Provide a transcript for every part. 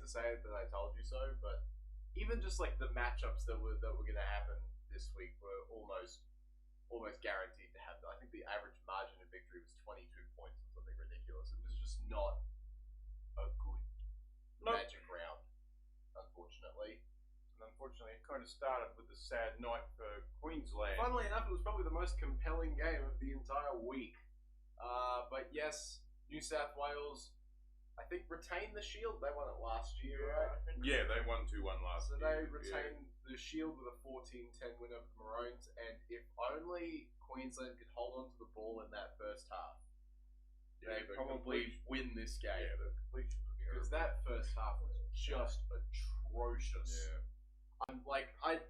to say it that I told you so, but even just like the matchups that were going to happen this week were almost guaranteed to happen. I think the average margin of victory was 22 points or something ridiculous. It was just not a good Magic round, unfortunately. And unfortunately, it kind of started with a sad night for Queensland. Funnily enough, it was probably the most compelling game of the entire week. But yes, New South Wales, I think, retained the Shield. They won it last year, right? Yeah, they won 2-1 last So year. they retained the Shield with a 14-10 win over the Maroons, and if only Queensland could hold on to the ball in that first half, they probably win this game. Yeah, the completion was Because that first half was just atrocious. Yeah.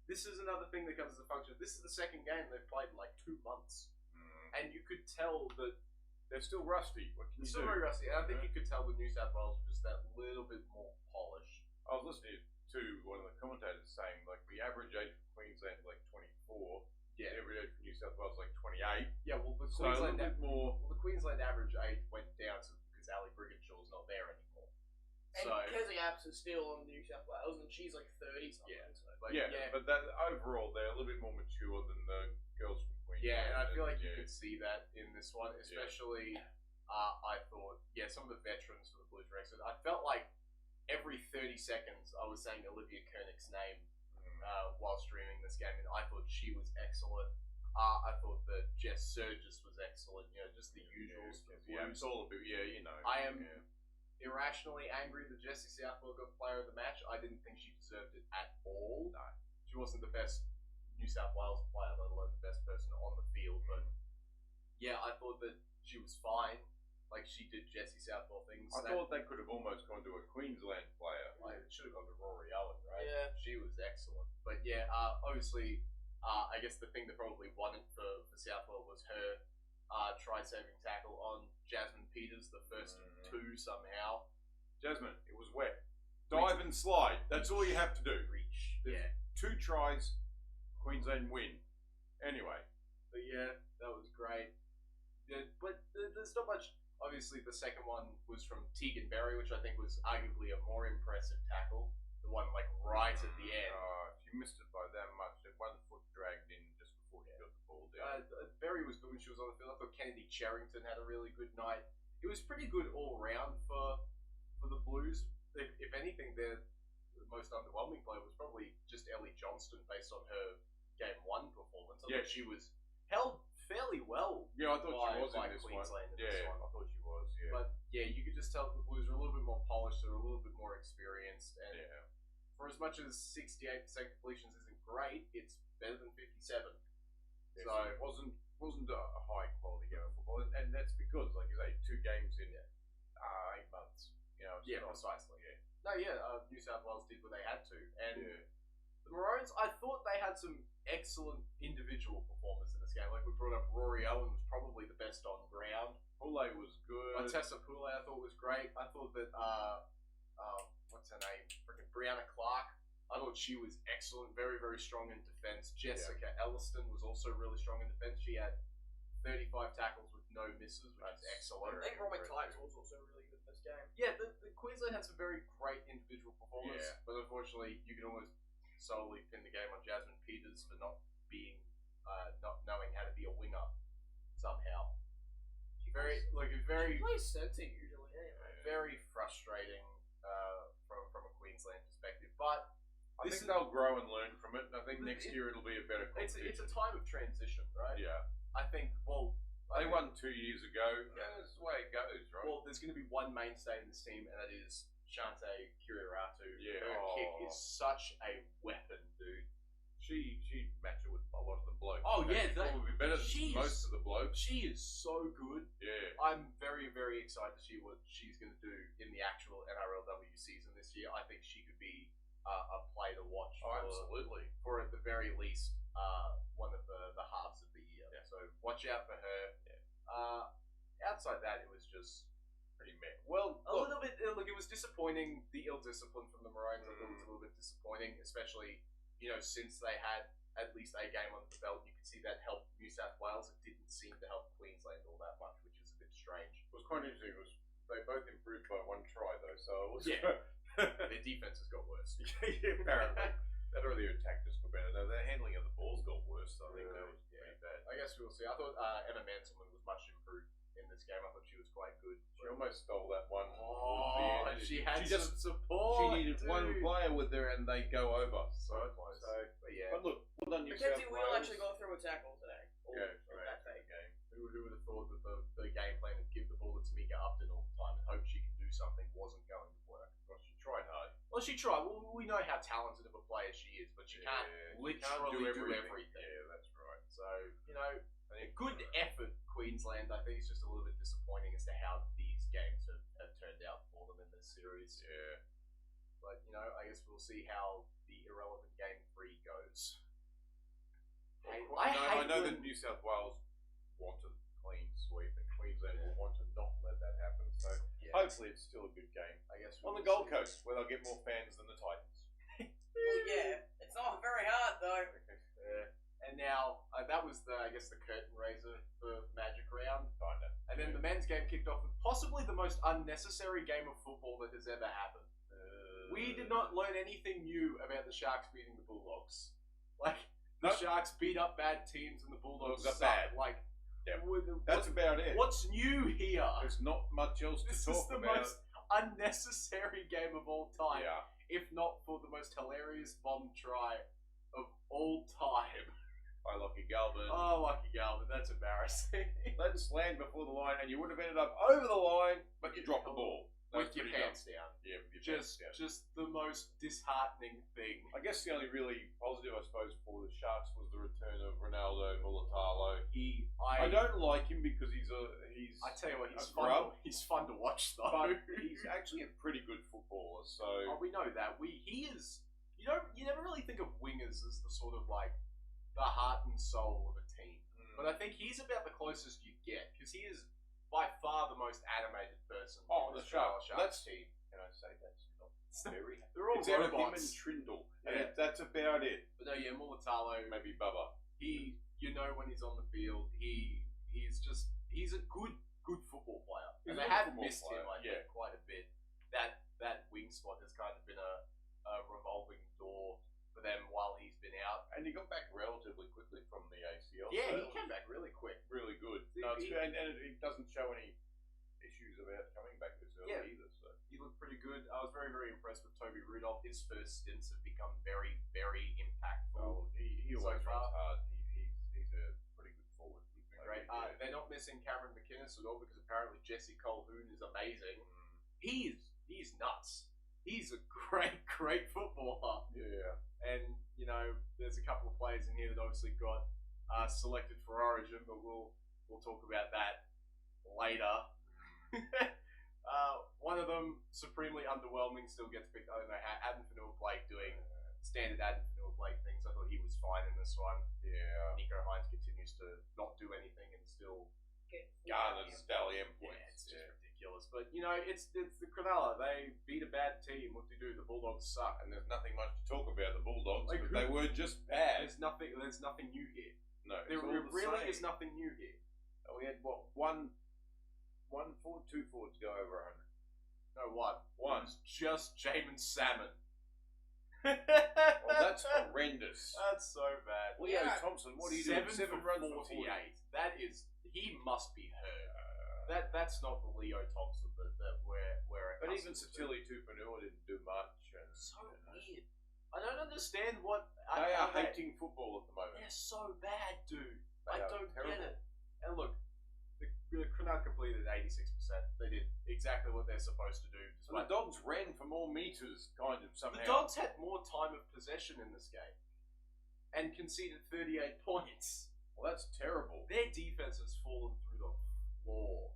This is another thing that comes as a function. This is the second game they've played in like 2 months. And you could tell that they're still rusty. What can you do? Still very rusty. And I think you could tell the New South Wales were just that little bit more polished. I was listening to one of the commentators saying, like, the average age for Queensland is like 24. Yeah. The average age for New South Wales is like 28. Yeah, well, the So a little bit more. Well, the Queensland average age went down because Ali Brigginshaw's not there anymore. And Kezi Apps is still on New South Wales, and she's like 30 something. Yeah. So. But that, overall, they're a little bit more mature than the girls from Queensland. Yeah, and I feel like you could see that in this one, especially. I thought, some of the veterans for the Blues Rex. I felt like every 30 seconds I was saying Olivia Koenig's name while streaming this game, and I thought she was excellent. I thought that Jess Surgis was excellent. You know, just the usuals for the Blues. Yeah, it's all a bit. Yeah, you know. I am irrationally angry that Jessie Southwell got Player of the Match. I didn't think she deserved it at all. No. She wasn't the best New South Wales player, let alone the best person on the field. But yeah, I thought that she was fine. Like, she did Jessie Southwell things. I thought they could have almost gone to a Queensland player. It should have gone to Rory Owen, right? Yeah. She was excellent. But yeah, obviously, I guess the thing that probably won it for Southwell was her try-saving tackle on Jasmine Peters, the first two somehow. Jasmine, it was wet. Dive and slide. That's all you have to do. Reach. There's 2 tries, Queensland win. Anyway. But yeah, that was great. Yeah, but there's not much. Obviously, the second one was from Tegan Berry, which I think was arguably a more impressive tackle. The one, like, right at the end. She missed it by that much. That 1 foot dragged in just before she got the ball down. Berry was good when she was on the field. I thought Kennedy Cherrington had a really good night. It was pretty good all round for the Blues. If anything, the most underwhelming player was probably just Ellie Johnston based on her Game 1 performance. I thought she was held fairly well. Yeah, I thought she was in this Queensland one. In this one. I thought she was, But yeah, you could just tell that the Blues are a little bit more polished, they're a little bit more experienced, and for as much as 68% completions isn't great, it's better than 57. Yeah, so it wasn't a high quality game of football, and that's because, like you say, 2 games in 8 months. You know, precisely. New South Wales did what they had to, and the Maroons, I thought they had some excellent individual performers in this game. Like we brought up, Rory Owen was probably the best on ground. Poulet was good. Tessa Poulet I thought was great. I thought that what's her name? Freaking Brianna Clark. I thought she was excellent, very, very strong in defence. Jessica Elliston was also really strong in defence. She had 35 tackles with no misses, which is excellent. I think Romy Tykes was also really good in this game. Yeah, the Queensland had some very great individual performers, but unfortunately, you can almost solely pin the game on Jasmine Peters for not knowing how to be a winger somehow. She plays centre usually anyway. Very frustrating from a Queensland perspective, but I think they'll grow and learn from it. I think next year it'll be a better competition. It's a time of transition, right? Yeah. I think, they won 2 years ago. Yeah, that's the way it goes, right? Well, there's going to be one mainstay in this team, and that is Shante Kiriaratu. Yeah. Her kick is such a weapon, dude. She matched it with a lot of the blokes. Oh, yeah. Probably better than most of the blokes. She is so good. Yeah. I'm very, very excited to see what she's going to do in the actual NRLW season this year. I think she could be a play to watch. Absolutely. For at the very least, one of the halves of the year. Yeah. So watch out for her. Yeah. Outside that, it was just pretty meh. Well, a little bit. Look, it was disappointing. The ill discipline from the Maroons, I thought was a little bit disappointing, especially since they had at least a game under the belt. You could see that helped New South Wales. It didn't seem to help Queensland all that much, which is a bit strange. It was quite interesting. They both improved by 1 try though, so it was their defenses got worse. Apparently. Not only their tactics got better, no, their handling of the balls got worse. So I think that was pretty bad. I guess we'll see. I thought Emma Manselman was much improved in this game. I thought she was quite good. She almost stole that one. Oh, she had some She support. needed one player with her and they go over. So close. But yeah. But look, well done, New South Mackenzie Wales. will actually go through a tackle today. Okay, That day. game. Who would have thought that the game plan of give the ball to Tamika Upton all the time and hope she can do something wasn't going to work? Well, she tried hard. Well, she tried. Well, we know how talented of a player she is, but she can't literally do everything. Yeah, that's right. So, a good effort, Queensland. I think it's just a little bit disappointing as to how these games have turned out for them in this series. Yeah. But, I guess we'll see how the irrelevant game 3 goes. I know that New South Wales want a clean sweep and Queensland will want to not let that happen. So hopefully it's still a good game. I guess on the Gold Coast, where they'll get more fans than the Titans. Well, yeah, it's not very hard though. And now that was the curtain raiser for Magic Round. Kinda. And then the men's game kicked off with possibly the most unnecessary game of football that has ever happened. We did not learn anything new about the Sharks beating the Bulldogs. The Sharks beat up bad teams and the Bulldogs are suck. bad. That's about it. What's new here? There's not much else to talk about. This is the most unnecessary game of all time. Yeah. If not for the most hilarious bomb try of all time. By Lockie Galvin. Oh, Lucky Galvin, that's embarrassing. Let's land before the line, and you would have ended up over the line, but you dropped the ball. With your pants down. Yeah, with your pants down. Just the most disheartening thing. I guess the only really positive, I suppose, for the Sharks was the return of Ronaldo Mulatalo. I don't like him because he's. I tell you what, he's fun to watch though. But he's actually a pretty good footballer. So we know that. He is. You never really think of wingers as the sort of the heart and soul of a team. But I think he's about the closest you get because he is by far the most animated person in the Sharks team. Can I say that's not very? They're all it's out of him robots. and Trindle. Yeah. And that's about it. But no, Mulatalo, Maybe Bubba. When he's on the field, he's a good football player. He's And they a good have football missed him, player, I think, quite a bit. That wing spot has kind of been a revolving door for them while he's been out. And he got back relatively quickly from the ACL. Yeah, so he came back really quick. really good. And it doesn't show any issues about coming back this early either. So he looked pretty good. I was very, very impressed with Toby Rudolph. His first stints have become very, very impactful. He always runs hard. He's a pretty good forward. He's been great. They're not missing Cameron McInnes at all because apparently Jesse Colquhoun is amazing. He's nuts. He's a great footballer. Yeah. And, there's a couple of players in here that obviously got selected for Origin, but we'll talk about that later. One of them, supremely underwhelming, still gets picked. I don't know how Adam Fanua-Blake doing standard Adam Fanua-Blake things. I thought he was fine in this one. Yeah. Nico Hines continues to not do anything and still garners Dally M points. Yeah, it's just ridiculous. But it's the Cronulla. They beat a bad team. What do you do? The Bulldogs suck, And there's nothing much to talk about the Bulldogs. Like, but they were just bad. There's nothing new here. No, There it's all the really same. is nothing new here. We had two forwards go over 100. No, what? One. It was just Jamin Salmon. Well, that's horrendous. That's so bad. Leo Thompson, what are you doing? 7 runs for 48. 48. That is, he must be hurt. That's not the Leo Thompson that we're But even accustomed to. Satili Tupanua didn't do much. And, So weird. I don't understand what They are hating football at the moment. They're so bad, dude. They I are don't terrible. get it. And look, the Cronulla completed 86%. They did exactly what they're supposed to do. So the Dogs ran for more meters, kind of, somehow. The Dogs had more time of possession in this game and conceded 38 points. Well, that's terrible. Their defense has fallen through the floor.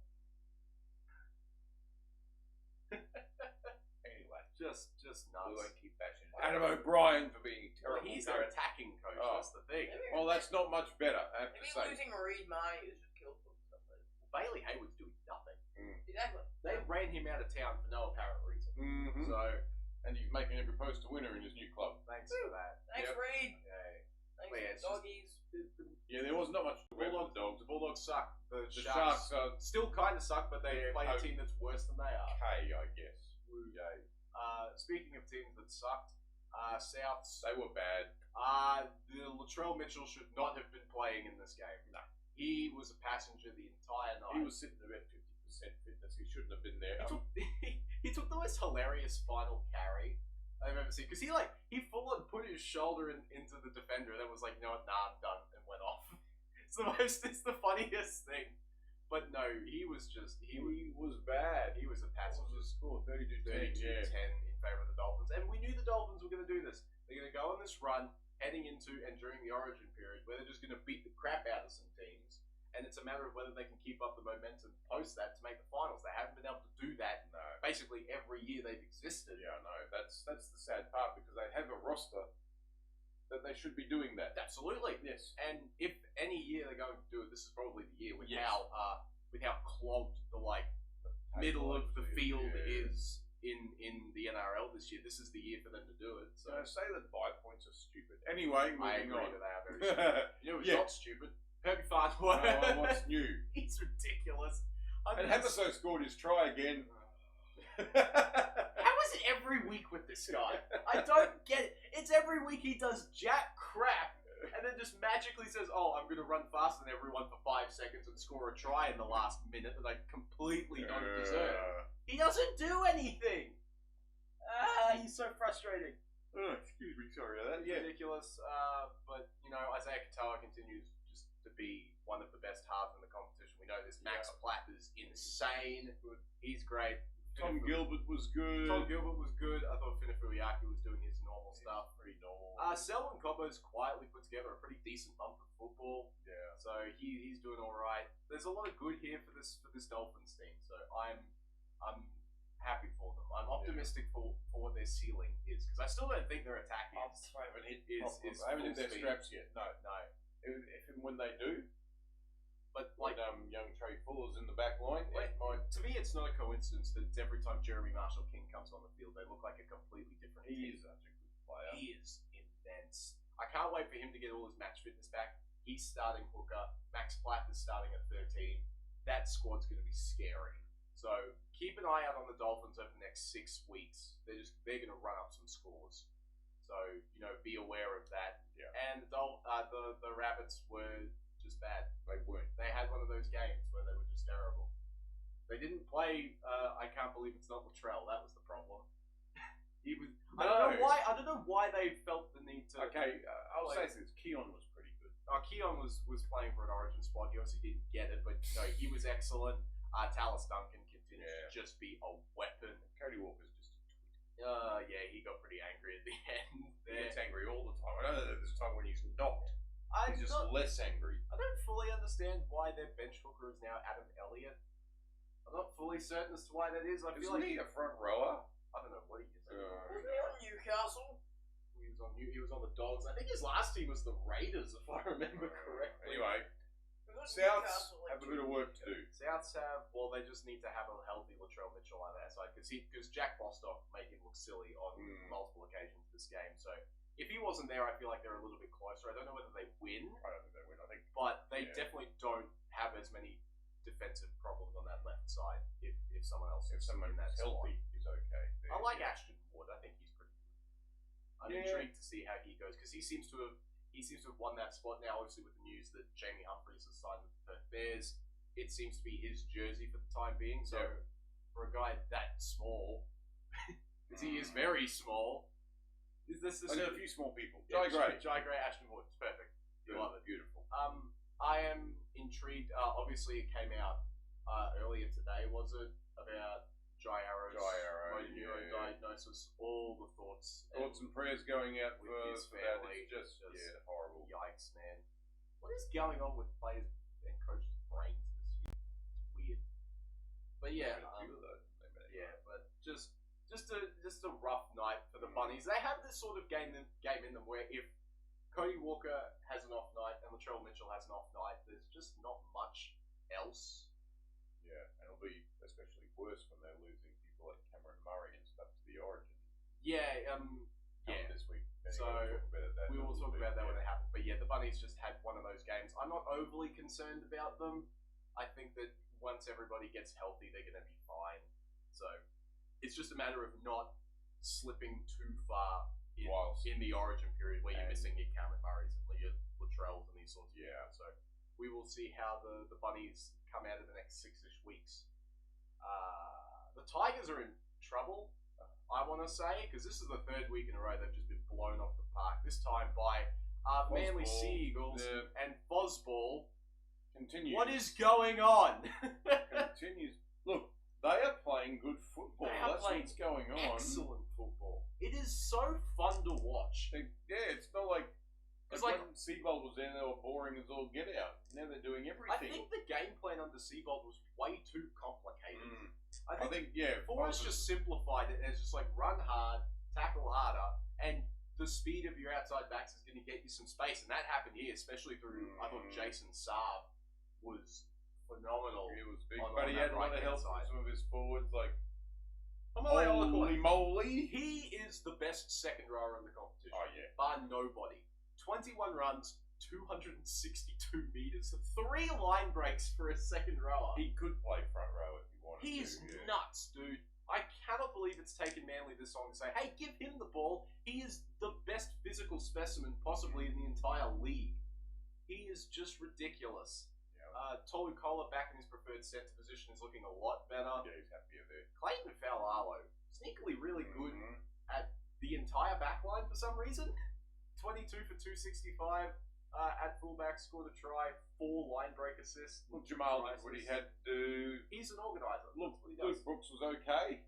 Anyway, just nuts. we won't keep bashing Adam O'Brien for being Well, terrible. he's their attacking coach. Oh. That's the thing. Well, that's not much better, I have to Maybe say. losing Reed Marnie has just killed them. Bailey Hayward's doing nothing. Exactly. They ran him out of town for no apparent reason. Mm-hmm. So, and he's making every post a winner in his new club. thanks for that. Thanks, Yep. Reed. Okay. Thanks, Well, yeah, it's doggies. Yeah, there was not much to wear for the Dogs. The Bulldogs suck. The The Sharks Sharks are still kind of suck, but they play a okay. team that's worse than they are. okay, I guess. So speaking of teams that sucked, Souths. They were bad. The Latrell Mitchell should not have been playing in this game. No. He was a passenger the entire night. He was sitting at about 50% fitness. He shouldn't have been there. He took the most hilarious final carry I've ever seen. Because he full on put his shoulder into the defender and then was like, you know what, nah, I'm done, and went off. It's the funniest thing. But no, he was bad. He was a passenger. What was the score? 32-10. 32-10 in favor of the Dolphins. And we knew the Dolphins were going to do this. They're going to go on this run heading into and during the Origin period where they're just going to beat the crap out of some teams. And it's a matter of whether they can keep up the momentum post that to make the finals. They haven't been able to do that basically every year they've existed. Yeah, I know. That's the sad part because they have a roster that they should be doing that. Absolutely. Yes. And if any year they're going to do it, this is probably the year with how clogged the middle of the field is in the NRL this year. This is the year for them to do it. So I say that bye points are stupid. Anyway, I moving agree on. that they are very stupid. You know who's not stupid? Herbie Farnworth. What's new? He's ridiculous. And Havaso scored his try again. How is it every week with this guy? I don't get it. It's every week he does jack crap and then just magically says, oh, I'm going to run faster than everyone for 5 seconds and score a try in the last minute that I completely don't deserve. He doesn't do anything. He's so frustrating. Excuse me, sorry about that. Yeah. Ridiculous. But, Isaiah Katoa continues just to be one of the best halves in the competition. We know this. Max Platt is insane. He's great. Tom Gilbert was good. I thought Finifuyaki was doing his normal stuff. Pretty normal. Selwyn Cobbo's quietly put together a pretty decent bump of football. Yeah. So he's doing all right. There's a lot of good here for this Dolphins team. So I'm happy for them. I'm optimistic for what their ceiling is because I still don't think their attack is. I haven't hit their speed. straps yet. No. If and when they do. But young Trey Fuller's in the back line. To me, it's not a coincidence that every time Jeremy Marshall King comes on the field, they look like a completely different team. He is such a good player. He is immense. I can't wait for him to get all his match fitness back. He's starting hooker. Max Platt is starting at 13. That squad's going to be scary. So keep an eye out on the Dolphins over the next 6 weeks. They're going to run up some scores. So be aware of that. Yeah. And the Rabbits were just bad. They weren't. They had one of those games where they were just terrible. They didn't play. I can't believe it's not Latrell. That was the problem. He was. No. I don't know why they felt the need to. Okay, I'll say this. Keon was pretty good. Keon was playing for an Origin spot. He obviously didn't get it, but he was excellent. Tallis Duncan continues to just be a weapon. Cody Walker's just a tweet. He got pretty angry at the end. He gets angry all the time. I know that there's a time when he's not. He's just less angry. I don't fully understand why their bench hooker is now Adam Elliott. I'm not fully certain as to why that is. I feel Isn't like he a front rower? I don't know what he is. Wasn't he on Newcastle? He was on the Dogs. I think his last team was the Raiders, if I remember correctly. Anyway, Souths have a bit of work to do. Souths they just need to have a healthy Latrell Mitchell on their side because Jack Bostock made him look silly on multiple occasions this game. So if he wasn't there, I feel like they're a little bit closer. I don't know whether they win. I don't think they win. But they definitely don't have as many defensive problems on that left side if someone else is in that healthy spot. is okay. I like Ashton Wood. I think he's pretty good. I'm intrigued to see how he goes because he seems to have won that spot now. Obviously, with the news that Jamie Humphries has signed with the Perth Bears, it seems to be his jersey for the time being. So for a guy that small, because he is very small, is this? I know a few small people. Jai Gray, Ashton Wood. It's perfect. You love it. Beautiful. I am intrigued. Obviously, it came out earlier today. Was it about Jai Arrow's motor neurone diagnosis? All the thoughts and prayers going out with for his family. Just horrible. Yikes, man! What is going on with players and coaches' brains this year? It's weird. But but just a rough night for the Bunnies. They have this sort of game in them where if Cody Walker has an off night and Latrell Mitchell has an off night, there's just not much else. Yeah, and it'll be especially worse when they're losing people like Cameron Murray and stuff to the Origin. This week. So we will talk about that when it happens. But the Bunnies just had one of those games. I'm not overly concerned about them. I think that once everybody gets healthy, they're going to be fine. So it's just a matter of not slipping too far Whilst- in the origin period where you're and- missing your Cameron Murrays and your Latrells and these sorts of Yeah. people. So we will see how the Bunnies come out of the next 6-ish weeks. The Tigers are in trouble, I want to say, because this is the third week in a row they've just been blown off the park. This time by Manly Fosball. Sea Eagles and Fosball. Continues. What is going on? Continues. Look, they are playing good football. They are That's playing what's going on. Excellent football. It is so fun to watch. It's not like It's when like- Seabold was there, they were boring as all get out. Now they're doing I everything. think the game plan under Seabold was way too complicated. I think Forrest just simplified it as just like run hard, tackle harder, and the speed of your outside backs is going to get you some space, and that happened here, especially through. I thought Jason Saab was phenomenal. He was big, on but he that had a lot of right-hand help from side. some of his forwards, like Holy holy moly! He is the best second rower in the competition, Oh yeah, bar nobody. 21 runs, 262 meters, 3 line breaks for a second rower. he could play front row if he wanted He to. is yeah. nuts, dude. I cannot believe it's taken Manly this long to say, hey, give him the ball. He is the best physical specimen possibly in the entire league. He is just ridiculous. Yeah. Tolu Kola back in his preferred centre position is looking a lot better. Yeah, he's happier there. Clayton Faualo, sneakily really good Mhm. at the entire back line for some reason. 22 for 265 at fullback, scored a try, 4 line break assists. Look, Jamal did what he had to do. He's an organiser. Look, That's what he does. Luke Brooks was okay.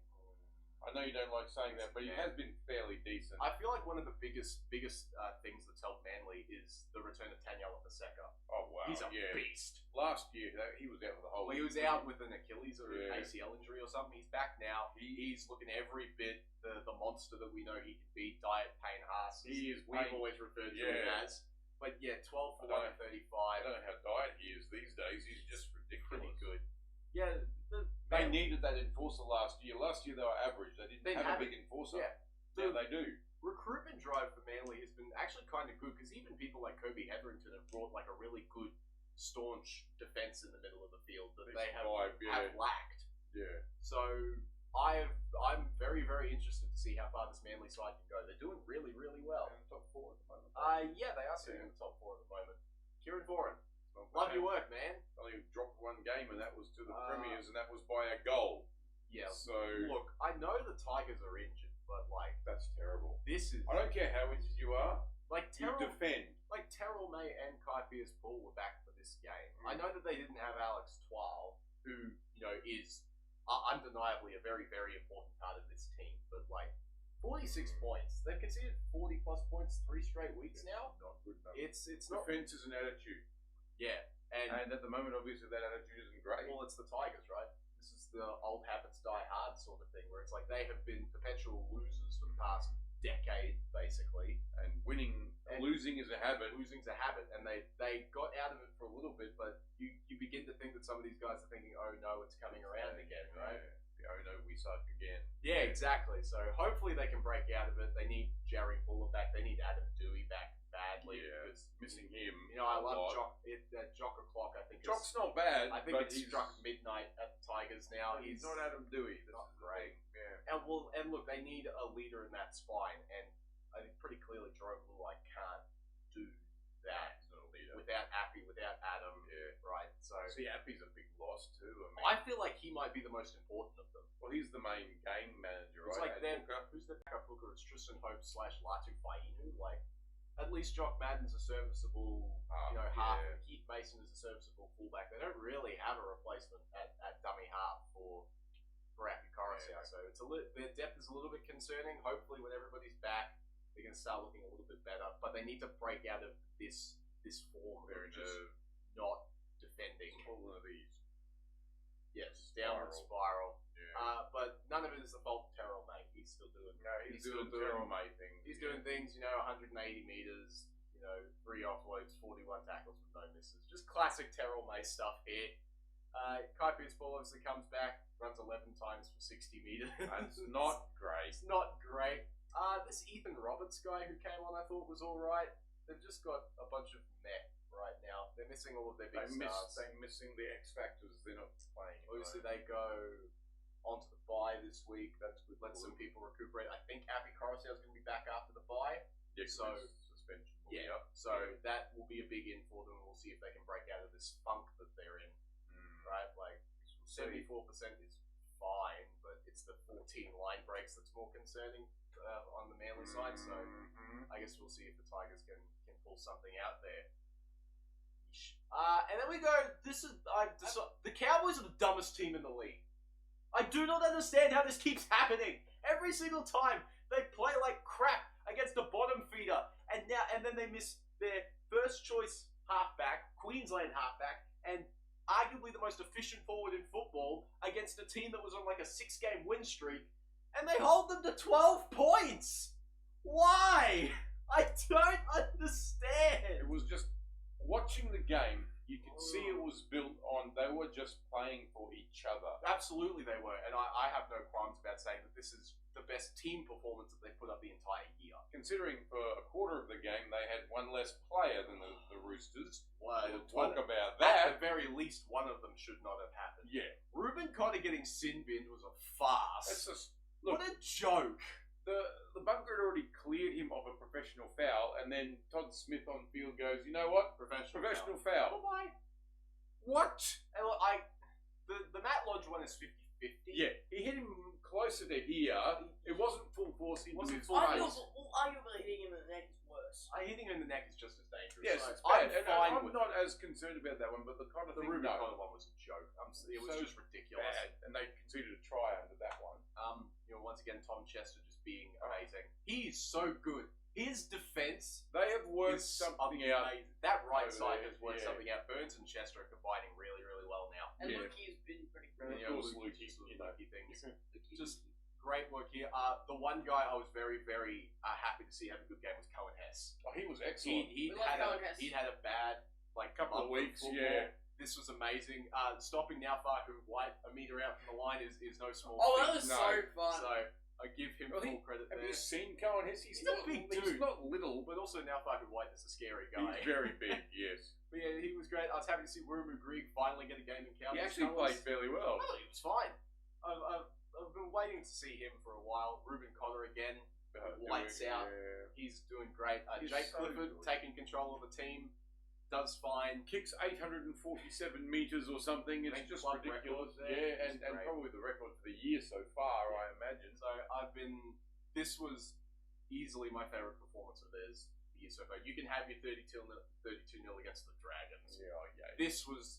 I know you don't like saying that, but he has been fairly decent. I feel like one of the biggest things that's helped Manly is the return of Tanyela Paseka. Oh wow, He's a yeah. beast. Last year he was out for the whole. Well, he was out with an Achilles or an Yeah. ACL injury or something. He's back now. He's looking every bit the monster that we know he can be. Diet Payne Haas. He is We've Payne. always referred to him Yeah. as. But yeah, 12 for I don't- 135. I don't know how diet he is these days. He's just Pretty ridiculous. good. Yeah, They needed that enforcer last year. Last year they were average. They didn't They have have a big enforcer. Yeah. Now The they do. recruitment drive for Manly has been actually kind of good because even people like Kobe Hetherington have brought like a really good, staunch defense in the middle of the field that they have lacked. Yeah. So I'm very, very interested to see how far this Manly side can go. They're doing really, really well. And top 4 at the moment. Yeah, they are sitting in the top 4 at the moment. Kieran Foran, Not love bad. your work, man. Only dropped one game, and that was to the Ah. Premiers, and that was by a goal. Yeah. So Look, I know the Tigers are injured, but like that's terrible. this is I don't care how injured you are. like You Terrell, defend. like Terrell May and Kai Pierce-Paul were back for this game. I know that they didn't have Alex Twal, who is undeniably a very, very important part of this team. But like 46 points, they've conceded 40 plus points 3 straight weeks now. Not good enough. It's not Defense is an attitude, yeah, and at the moment, obviously, that attitude isn't great. well, it's the Tigers, right? This is the old habits die hard sort of thing, where it's like they have been perpetual losers for the past decade, basically. And losing is a habit. Losing's a habit, and they got out of it for a little bit, but you begin to think that some of these guys are thinking, oh no, it's coming around again, right? Yeah. Oh no, we suck again. Yeah, exactly. So hopefully they can break out of it. They need Jerry Buller back. They need Adam Dewey back badly because Missing him. I a love lot. Jock. Jock o'clock. I think Jock's not bad. I think but it's he's struck midnight at the Tigers now. He's not Adam Dewey. not That's the great. thing. Yeah. And look, they need a leader in that spine, and I think pretty clearly Jerome Luai can't do that He's not a leader. without Appy, without Adam. Yeah. Right. So See, Appy's a big loss too. I feel like he might be the most important of them. Well, he's the main game manager, It's right? like who's the backup hooker? It's Tristan Hope / Latu Fainu. Like, at least Jock Madden's a serviceable, half. Yeah. Keith Mason is a serviceable fullback. They don't really have a replacement at dummy half for Appy Coruscant. Yeah. So it's their depth is a little bit concerning. Hopefully, when everybody's back, they're going to start looking a little bit better. But they need to break out of this form They're of in just not defending. all of these. Yes, downward spiral. Yeah. But none of it is the fault of Terrell, mate. He's still doing. No, he's still doing Terrell May things. He's doing things, 180 meters, 3 offloads, 41 tackles with no misses. Just classic Terrell May stuff here. Kai Pierce-Paul obviously comes back, runs 11 times for 60 meters. That's not great. It's not great. This Ethan Roberts guy who came on, I thought was all right. They've just got a bunch of meh right now. They're missing all of their big stars. They're missing the X factors. They're not playing. Obviously, they go onto the bye this week. That's good. Let some people recuperate. I think suspension will be up. So that will be a big in for them. We'll see if they can break out of this funk that they're in. Right? Like 74% is fine, but it's the 14 line breaks that's more concerning on the Manly side. So I guess we'll see if the Tigers can pull something out there. And then we go. The Cowboys are the dumbest team in the league. I do not understand how this keeps happening. Every single time they play like crap against a bottom feeder, and then they miss their first choice halfback, Queensland halfback, and arguably the most efficient forward in football against a team that was on like a 6-game win streak, and they hold them to 12 points. Why? I don't understand. It was just watching the game. You could see it was built on, they were just playing for each other. Absolutely they were. And I have no qualms about saying that this is the best team performance that they've put up the entire year. Considering for a quarter of the game, they had one less player than the Roosters. Well, we'll talk about that. At the very least, one of them should not have happened. Yeah. Ruben Cotter getting sin binned was a farce. That's just, look, what a joke. The bunker had already cleared him of a professional foul, and then Todd Smith on field goes, you know what? Professional foul. Why? What? And look, the Matt Lodge one is 50-50. Yeah, he hit him closer to here. It wasn't full force. It wasn't full force. Arguably hitting him in the neck is worse. Hitting him in the neck is just as dangerous. Yes, so it's bad. I'm with not as concerned about that one, but the kind of thing, Ruben Cotter one was a joke. It was just ridiculous. Bad. And they conceded a try under that one. Once again, Tom Chester just being amazing. He's so good. His defense, they have worked something out. That right side has worked something out. Burns and Chester are combining really, really well now. And Lukey's been pretty good. Lukey things. Just great work here. The one guy I was very, very happy to see have a good game was Cohen Hess. Oh, he was excellent. He'd had a bad couple of weeks. Yeah. This was amazing. Stopping Naufau White a meter out from the line is no small feat. That was so fun. So I give him full credit there. Have you seen Cohen Hess? He's a big dude. He's not little. But also Naufau White is a scary guy. He's very big, yes. But yeah, he was great. I was happy to see Wurumu Greig finally get a game in Cowboys. He actually played fairly well. Oh, he was fine. I've been waiting to see him for a while. Ruben Cotter again, lights out. Yeah. He's doing great. Jake Clifford taking control of the team. Does fine. Kicks 847 meters or something. It's just ridiculous. Yeah, and probably the record for the year so far, I imagine. So this was easily my favourite performance of theirs the year so far. You can have your 32-0 against the Dragons. Yeah. This was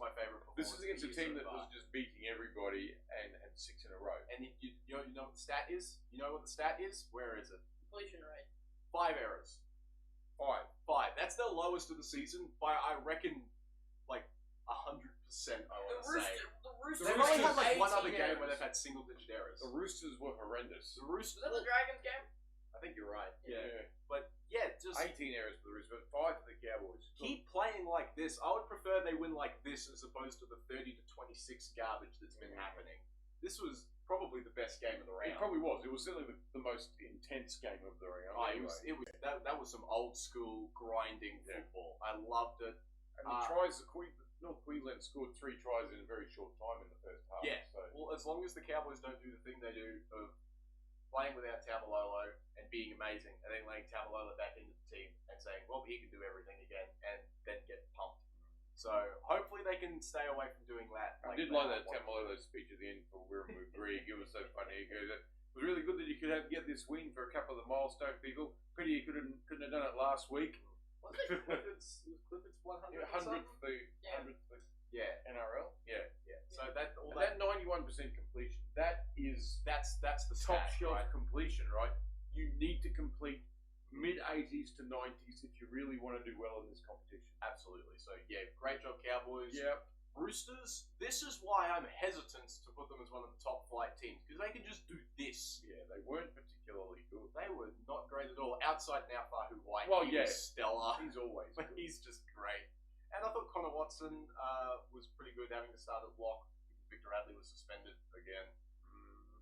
my favourite performance. This is against a team that was just beating everybody and had 6 in a row. And you know what the stat is? You know what the stat is? Where is it? Completion rate. 5 errors. 5. That's the lowest of the season by, I reckon, like 100%. I want to say. The Roosters. They've only had like one other game where they've had single-digit errors. The Roosters were horrendous. Was that the Dragons game? I think you're right. Yeah. But yeah, just 18 errors for the Roosters, but 5 for the Cowboys. Keep playing like this. I would prefer they win like this as opposed to the 30-26 garbage that's been happening. This was probably the best game of the round. It probably was. It was certainly the most intense game of the round. That was some old school grinding football. I loved it. And the tries, North Queensland scored 3 tries in a very short time in the first half. Yeah. So. Well, as long as the Cowboys don't do the thing they do of playing without Tamalolo and being amazing, and then letting Tamalolo back into the team and saying, well, he can do everything again, and then get pumped. So hopefully they can stay away from doing that. I did like that Tamalolo speech at the end for Wurumu Greig. It was so funny. He goes, it was really good that you could get this win for a couple of the milestone people. Pity you couldn't have done it last week. Was it Clifford's 100th? Yeah, 100th NRL. Yeah. So that 91% completion. That's the top stat, shelf right? completion, right? You need to complete mid-80s to 90s if you really want to do well in this competition. Absolutely. So yeah, great job, Cowboys. Yeah. Roosters, this is why I'm hesitant to put them as one of the top flight teams, because they can just do this. Yeah, they weren't particularly good. They were not great at all. Outside Naufau White, he was stellar. He's always good. He's just great. And I thought Connor Watson was pretty good having to start at lock because Victor Radley was suspended again.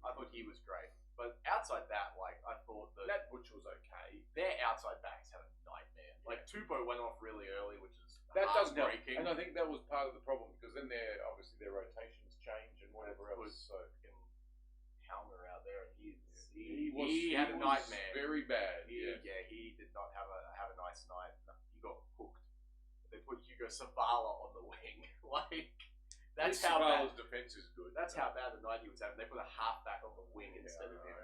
I thought he was great. But outside that, I thought that Butch was okay. Their outside backs had a nightmare. Like, Tupou went off really early, which is that does help. Heartbreaking. And I think that was part of the problem, because then obviously their rotations change and whatever else. So Helmer out there, and he had a nightmare. Very bad. He did did not have a nice night. No, you got hooked. They put Hugo Savala on the wing. Like, that's how Savala's defense is good. That's how bad the night he was having. They put a halfback on the wing instead of him.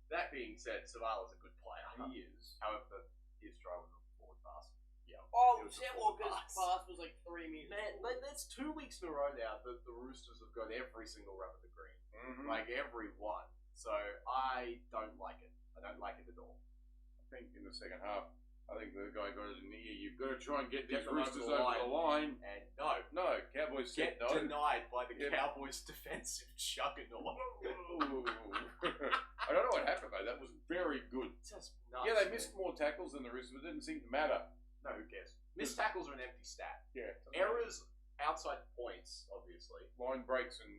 That being said, Savala's a good player. He is. However, his try was a forward pass. Yeah. Oh, Sam Walker's pass was like 3 meters. Man, that's 2 weeks in a row now that the Roosters have got every single rub of the green. Mm-hmm. Like, every one. So, I don't like it. I don't like it at all. I think in the second half, I think the guy got it in the ear. You've got to try and get these them Roosters over the line. And No, Cowboys said get no. denied by the Cowboys' defensive juggernaut. I don't know what happened though. That was very good. Just nuts. Yeah, they missed more tackles than the Roosters, but it didn't seem to matter. No, who cares? Missed tackles are an empty stat. Yeah. Errors outside points, obviously. Line breaks and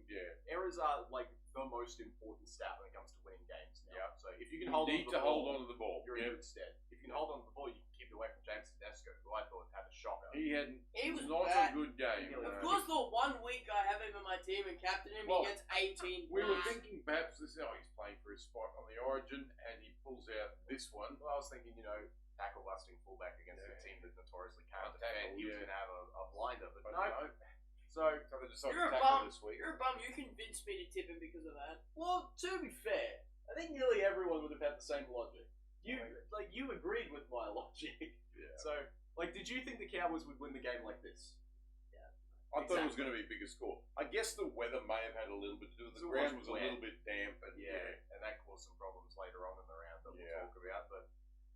Errors are like the most important stat when it comes to winning games now. Yeah. So if you can you hold on need to the to ball, hold on to the ball. you're in good stead. If you can hold on to the ball, you can keep it away from James Tedesco, who I thought had a shocker. He had was not bad. a good game. Of course, the 1 week I have him in my team and captain him, Well, he gets 18 We were points. thinking perhaps he's playing for his spot on the Origin, and he pulls out this one. Well, I was thinking, tackle busting fullback against a team that notoriously can't defend. He was going to have a blinder, but no. So they decided You're to a tackle bum. this week. You're a bum. You convinced me to tip him because of that. well, to be fair, I think nearly everyone would have had the same logic. You agreed with my logic. Yeah. So, did you think the Cowboys would win the game like this? I thought it was going to be a bigger score. I guess the weather may have had a little bit to do with it. The ground was a wet. little bit damp. And And that caused some problems later on in the round that we'll Yeah. talk about. But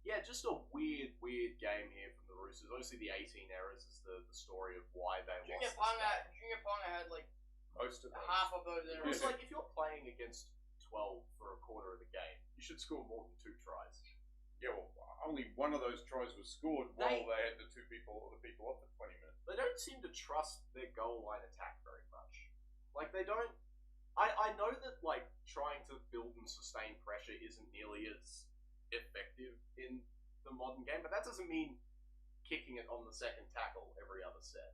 yeah, just a weird game here from the Roosters. Obviously, the 18 errors is the story of why they Junior lost this game. Ponga had like most of those. half of those It errors. was like if you're playing against 12 for a quarter of the game, you should score more than 2 tries. Yeah, well, only one of those tries was scored while they had the people off for 20 minutes. They don't seem to trust their goal line attack very much. Like, they don't... I know that, trying to build and sustain pressure isn't nearly as effective in the modern game, but that doesn't mean kicking it on the second tackle every other set.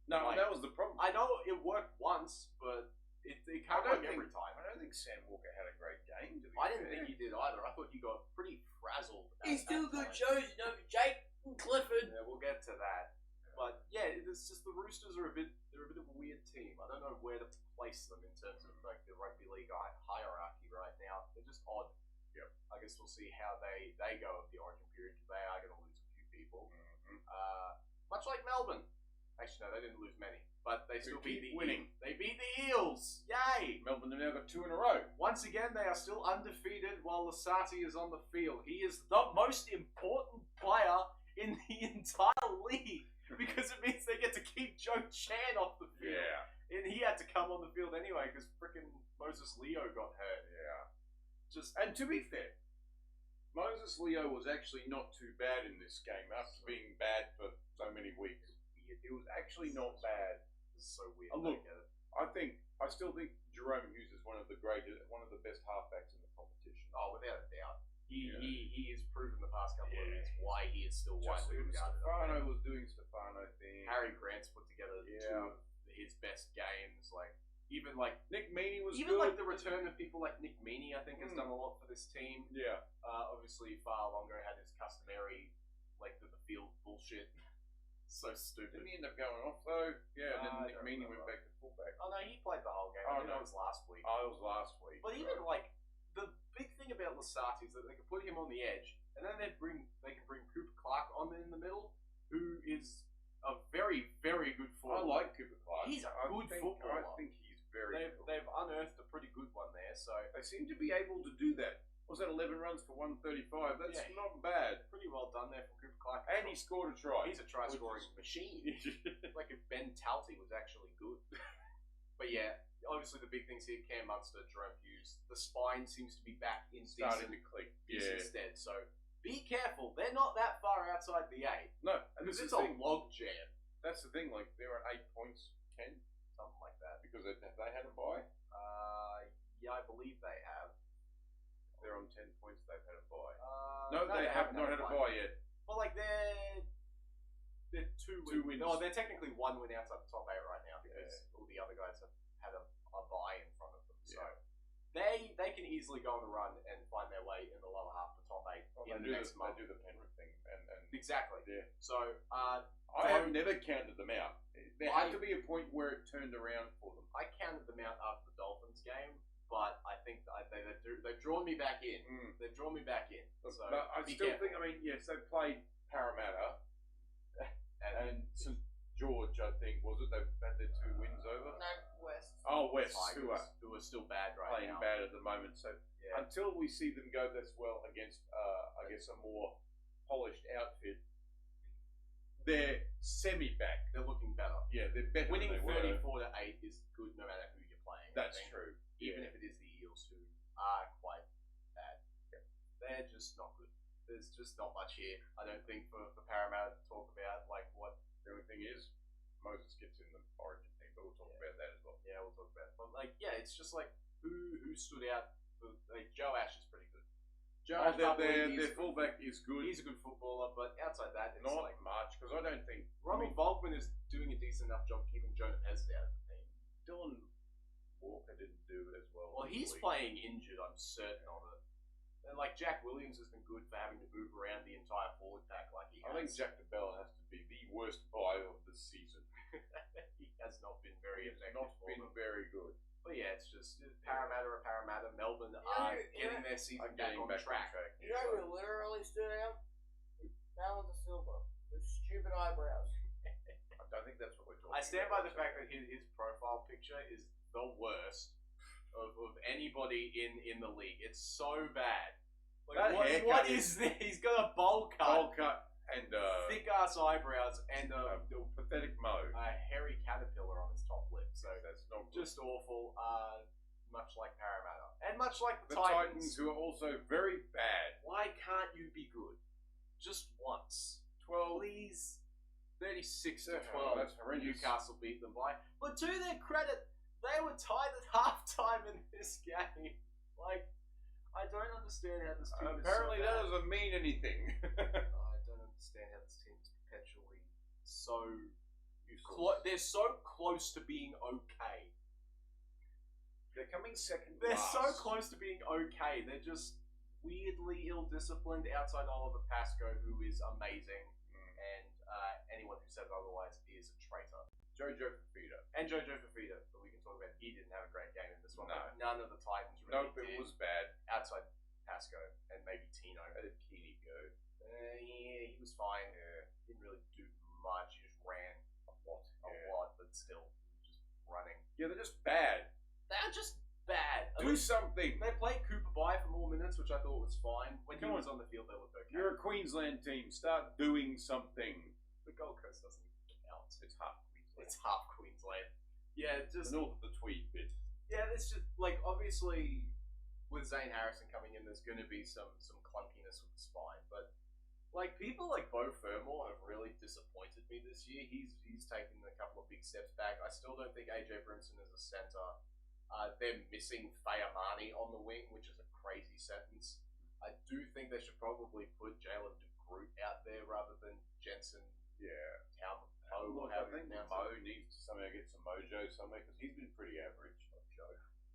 No, that was the problem. I know it worked once, but it can't work every time. I don't think Sam Walker had a great game, to be I didn't fair. think he did either. I thought he got pretty frazzled. He's still good times. shows, Jake Clifford. Yeah, we'll get to that. But yeah, it's just the Roosters are a bit of a weird team. I don't know where to place them in terms of the rugby league hierarchy right now. They're just odd. Yep. I guess we'll see how they go of the Origin period because they are going to lose a few people. Mm-hmm. Much like Melbourne. Actually, no, they didn't lose many, but they still beat the winning. They beat the Eels. Yay! Melbourne have now got 2 in a row. Once again, they are still undefeated while Lasati is on the field. He is the most important player in the entire league because it means they get to keep Joe Chan off the field. Yeah. And he had to come on the field anyway because frickin' Moses Leo got hurt. Yeah. And to be fair, Moses Leo was actually not too bad in this game after being bad for so many weeks. It was actually not bad. This is so weird. Look, I get it. I still think Jerome Hughes is one of the best halfbacks in the competition. Oh, without a doubt. He has proven the past couple of Yeah. years why he is still Just widely regarded. Stefano was doing Stefano things. Harry Grant's put together 2 of his best games. Even Nick Meaney was even good. the return of people like Nick Meaney, I think, has done a lot for this team. Yeah. Obviously, Farlongo had his customary the field bullshit. So stupid. Didn't he end up going off though? Yeah, and then I Nick don't Meaney remember. went back to fullback. Oh no, he played the whole game. Oh, I think no. that was last week. Oh, it was last week. But even the big thing about Lasati is that they can put him on the edge, and then they can bring Cooper Clark on in the middle, who is a very, very good I forward. like Cooper Clark. He's a good I footballer. think he's very good. They've unearthed a pretty good one there, so They seem to be able to do that. Was that 11 runs for 135? That's Yeah. not bad. pretty well done there from Cooper Clark. And he scored a try. He's a try-scoring machine. Like if Ben Talty was actually good. But yeah, obviously the big things here: Cam Munster, Jerome Hughes. The spine seems to be back in starting decent, to click. decent stead. So be careful; they're not that far outside the 8 No, and because this is it's the a thing. log jam, That's the thing. They're at 8 points, 10, something like that. because they had a bye. Yeah, I believe they have. They're on 10 points. They've had a bye. No, they have not had a bye yet. Well, they're 2 2 wins. No, they're technically 1 win outside the top 8 right now because all the other guys have had a bye in front of them. So they can easily go on the run and find their way in the lower half of the top 8 in the next month. They do the Penrith Exactly. Yeah. So, I have never counted them out. There had to be a point where it turned around for them. I counted them out after the Dolphins game, but I think they've drawn me back in. They've drawn me back in. So But I still think, yes, they played Parramatta and St. George, I think, was it? They've had their 2 wins over? No, West. Oh, West, Tigers, who are still bad right playing now. bad at the moment. So Yeah. until we see them go this well against, I guess, a more polished outfit, they're semi-back. They're looking better. Yeah, they're better Winning than they were. 34-8 is good no matter who you're playing. That's I think. true. Even Yeah. if it is the Eels, who are quite bad. They're just not good. There's just not much here, I don't think, for Parramatta to talk about. Like, what. The only thing is, Moses gets in the origin team, but we'll talk about that as well. Yeah, we'll talk about it. But, like, yeah, it's just like, who stood out? Like, Joe Ash is pretty good. Joe Ash, their fullback is good. He's a good footballer, but outside that, it's not like. much, because I don't think. Ronald Volkman is doing a decent enough job keeping Jonah Pezet out of the team. Dylan Walker didn't do it as well. Well, he's playing injured, I'm certain of it. And like Jack Williams has been good for having to move around the entire forward pack like he has. I think Jack DeBell has to be the worst buy of the season. He has not been very effective. Not been very good. But yeah, it's just Parramatta. Melbourne are getting their season back on track. You know who literally stood out? Alan De Silva. The stupid eyebrows. I don't think that's what we're talking about. I stand by the fact that his profile picture is the worst of anybody in the league. It's so bad. Like, what is this? He's got a bowl cut and thick ass eyebrows and a pathetic mo. A hairy caterpillar on his top lip. So that's not good. Just awful. Much like Parramatta and much like the Titans, who are also very bad. Why can't you be good? Just once. 12. Please. 36-12. That's horrendous. Newcastle beat them by. But to their credit, they were tied at halftime in this game. Like, I don't understand how this team apparently is so that bad. doesn't mean anything. I don't understand how this team is perpetually so they're so close to being okay. They're coming second. They're so close to being okay. They're just weirdly ill-disciplined outside Oliver Pascoe, who is amazing, and anyone who says otherwise is a traitor. Jojo Fafita. And Jojo Fafita, but we can talk about. He didn't have a great game in this one. No. None of the Titans really did. It was bad. Outside Pascoe and maybe Tino. How did Keeney go? Yeah, he was fine. Didn't really do much. He just ran a lot, but still just running. Yeah, they're just bad. They're just bad. Do something. They played Cooper Bye for more minutes, which I thought was fine. When he was on the field, they looked okay. You're a Queensland team. Start doing something. The Gold Coast doesn't count. It's half Queensland. It's half Queensland. Yeah, just the north of the Tweed bit. Yeah, it's just like obviously with Zane Harrison coming in, there's going to be some clunkiness with the spine, but like people like Beau Fermor have really disappointed me this year. He's taken a couple of big steps back. I still don't think AJ Brimson is a centre. They're missing Fayamani on the wing, which is a crazy sentence. I do think they should probably put Jalen de Groot out there rather than Jensen. Yeah. Look, I think Mo needs to somehow get some mojo somewhere because he's been pretty average.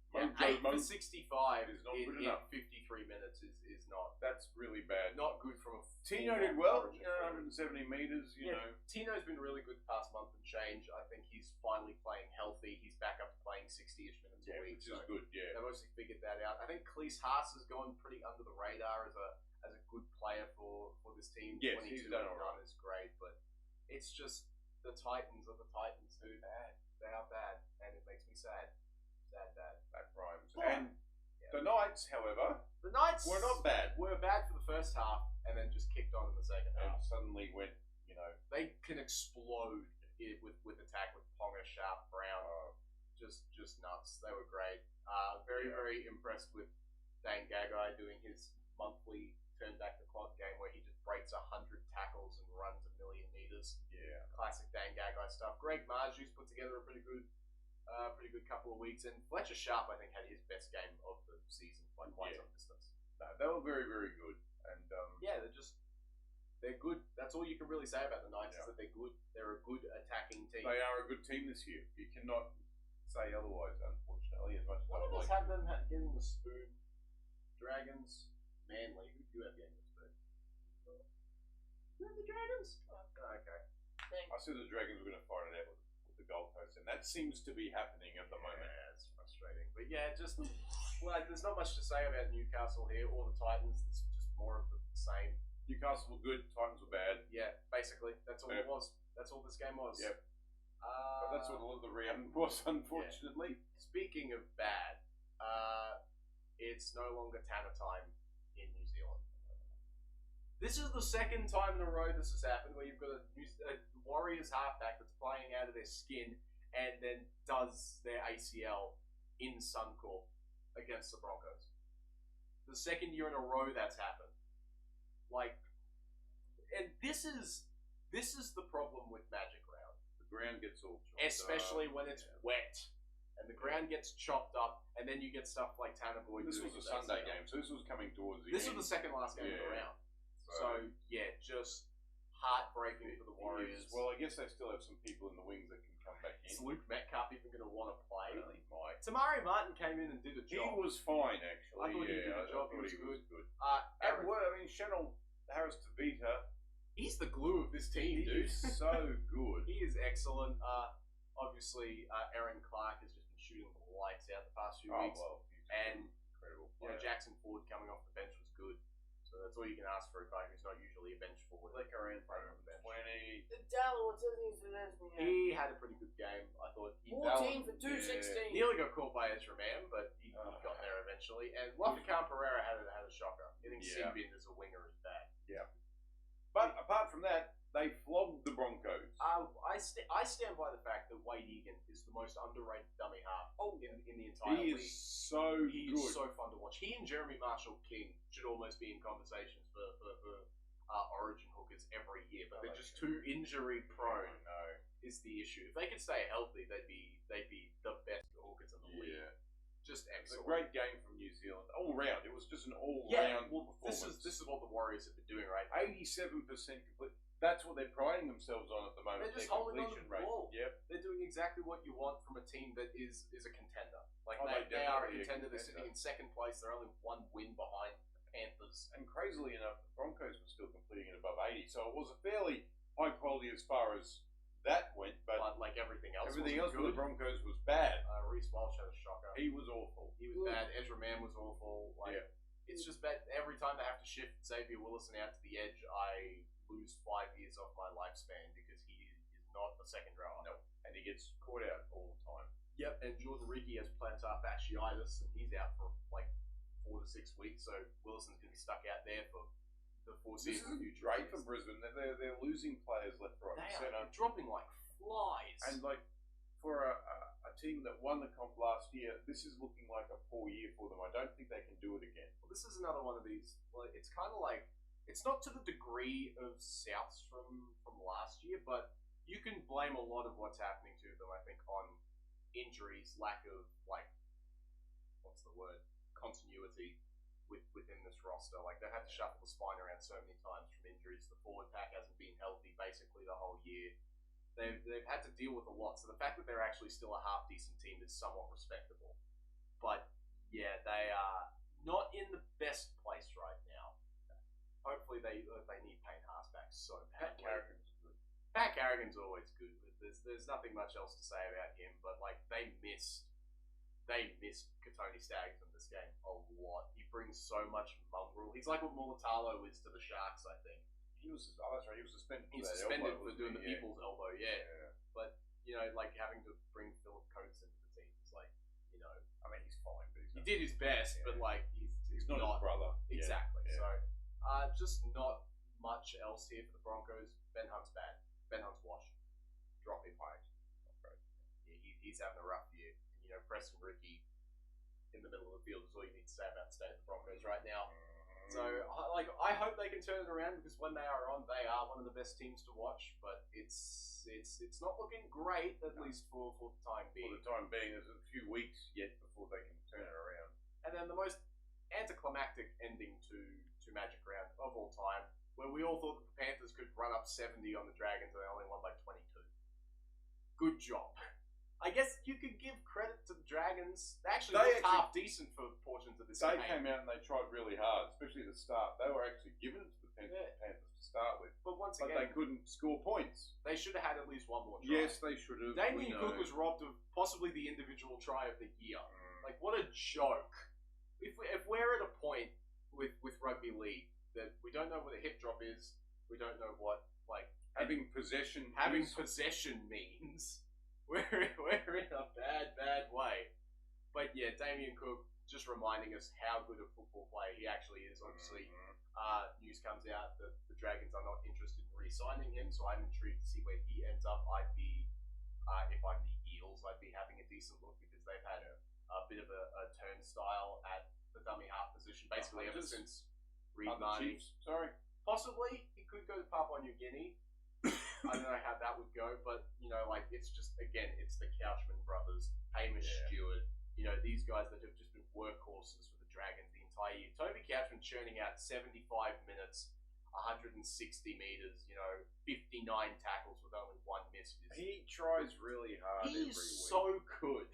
Yeah, 8 for 65 is not in, good enough. 53 minutes is not. That's really bad. Not good from a. Tino did well. 170 meters. You know. Tino's been really good the past month and change. I think he's finally playing healthy. He's back up to playing 60-ish minutes a week. Which is good. Yeah. They mostly figured that out. I think Cleese Haas has gone pretty under the radar as a good player for this team. Yes, 22 he's done all right. is great, but it's just the Titans are the Titans, dude. Bad. They are bad, and it makes me sad. Sad. That rhymes. But, and the Knights, however, were not bad. Were bad for the first half, and then just kicked on in the second and half. Suddenly went, they can explode with attack with Ponga, Sharp, Brown, just nuts. They were great. Very impressed with Dane Gagai doing his monthly turn back the clock game where he just breaks 100 tackles and runs 1,000,000 meters. Yeah, classic Dane Gagai stuff. Greg Marju's put together a pretty good couple of weeks, and Fletcher Sharp I think had his best game of the season by quite some distance. No, they were very good, and they're good. That's all you can really say about the Knights is that they're good. They're a good attacking team. They are a good team this year. You cannot say otherwise, unfortunately. As much as what I does like have them getting the spoon? Dragons, Manly. Who do you have getting the spoon? The Dragons? Oh, okay. I said the Dragons were going to fight it out with the Gold Coast, and that seems to be happening at the moment. Yeah, it's frustrating. But yeah, just like there's not much to say about Newcastle here or the Titans. It's just more of the same. Newcastle were good, Titans were bad. Yeah, basically, that's all it was. That's all this game was. Yep. But that's what a lot of the round was, unfortunately. Yeah. Speaking of bad, it's no longer Tanner time in New Zealand. This is the second time in a row this has happened where you've got a Warriors halfback that's playing out of their skin and then does their ACL in Suncorp against the Broncos. The second year in a row that's happened. And this is the problem with Magic Round. The ground gets all chopped especially when it's wet. And the ground gets chopped up, and then you get stuff like Tanner Boyd. This was a Sunday game, so this was coming towards the This end. was the second last game of the round. So, yeah, just heartbreaking for the Warriors. Well, I guess they still have some people in the wings that can come back in. Is Luke Metcalf even going to want to play? Well, he might. Tamari Martin came in and did a He job. was fine, actually. I thought he did a job. I thought he was good. Aaron, Chanel Harris Tavita, he's the glue of this team, he dude. is so good. He is excellent. Obviously, Aaron Clark has just been shooting the lights out the past few weeks. Well, and incredible. Jackson Ford coming off the bench was good. So that's all you can ask for a guy who's not usually a bench forward. Like around playing on the bench. 20. Dallin, what does he suggest me? He had a pretty good game. I thought he 14 for 216. nearly got caught by Ezra Mann, but he got there eventually. And Lafayette Pereira had a shocker. Getting sin bin as a winger is bad. Yeah. But apart from that, they flogged the Broncos. I stand by the fact that Wade Egan is the most underrated dummy half in the entire He league. is so He good. is so fun to watch. He and Jeremy Marshall King should almost be in conversations for Origin hookers every year, but they're just too injury prone. No. Is the issue. If they could stay healthy, they'd be the best hookers in the league. Yeah. Just It's a excellent. great game from New Zealand. All round. It was just an all-round performance. This is what the Warriors have been doing, right? 87% complete. That's what they're priding themselves on at the moment. They're just their holding on to completion the rate. ball. Yep. They're doing exactly what you want from a team that is a contender. Like Oh, they are a definitely a contender. They're contender. sitting in second place. They're only one win behind the Panthers. And crazily enough, the Broncos were still completing it above 80, so it was a fairly high quality as far as that went. But like everything else, everything else wasn't for the good. Broncos was bad. Reece Walsh had a shocker. He was awful. He was bad. Ezra Mann was awful. It's just bad. Every time they have to shift Xavier Willison out to the edge, I lose 5 years off my lifespan because he is not a second rower. No, and he gets caught out all the time. Yep, and Jordan Ricci has plantar fasciitis, and he's out for like 4 to 6 weeks. So Willison's going to be stuck out there for the This foreseeable isn't future. great for Brisbane. They're losing players left, right, They and are centre. dropping like flies. And like for a team that won the comp last year, this is looking like a poor year for them. I don't think they can do it again. Well, this is another one of these. Like, it's kind of like it's not to the degree of Souths from last year, but you can blame a lot of what's happening to them. I think on injuries, lack of continuity within this roster. Like they've had to shuffle the spine around so many times from injuries. The forward pack hasn't been healthy basically the whole year. They've had to deal with a lot. So the fact that they're actually still a half decent team is somewhat respectable. But yeah, they are not in the best place right now. Hopefully they need Payne Haas back so badly. Pat Carrigan's always good. There's nothing much else to say about him, but like they missed Katoni Staggs in this game a lot. He brings so much mongrel. He's like what Mulatalo is to the Sharks, I think. That's right. He was suspended. He's for that suspended elbow, for doing the wasn't he? people's elbow, yeah. But you know, like having to bring Philip Coates into the team is like, you know, I mean, he's fine, but he did his best, but like he's not his brother. Exactly. Yeah. So, just not much else here for the Broncos. Ben Hunt's bad. Ben Hunt's washed. Drop him high. Yeah, he's having a rough year. And, you know, Preston Ricky in the middle of the field is all you need to say about the state of the Broncos right now. So, I hope they can turn it around because when they are on, they are one of the best teams to watch. But it's not looking great, at least for the time being. For the time being, there's a few weeks yet before they can turn it around. And then the most anticlimactic ending to Magic Round of all time, where we all thought that the Panthers could run up 70 on the Dragons and they only won by 22. Good job. I guess you could give credit to the Dragons. They looked half decent for portions of this game. They came out and they tried really hard, especially at the start. They were actually giving it to the Panthers to start with. But one once But again, they couldn't score points. they should have had at least one more try. Yes, they should have. Damien Cook was robbed of possibly the individual try of the year. Like, what a joke. If we're at a point with rugby league that we don't know what a hip drop is, we don't know what, like... Having possession means, we're in a bad way. But yeah, Damien Cook, just reminding us how good a football player he actually is. Obviously, news comes out that the Dragons are not interested in re-signing him, so I'm intrigued to see where he ends up. I'd be, if I'm the Eels, I'd be having a decent look because they've had a bit of a turnstile at the dummy half position, basically ever since Reed Marnie. Sorry. Possibly, he could go to Papua New Guinea. I don't know how that would go, but, you know, like, it's just, again, it's the Couchman brothers, Hamish Stewart, you know, these guys that have just been workhorses for the Dragons the entire year. Toby Couchman churning out 75 minutes, 160 metres, you know, 59 tackles with only one miss. He tries really hard every week. He's so good.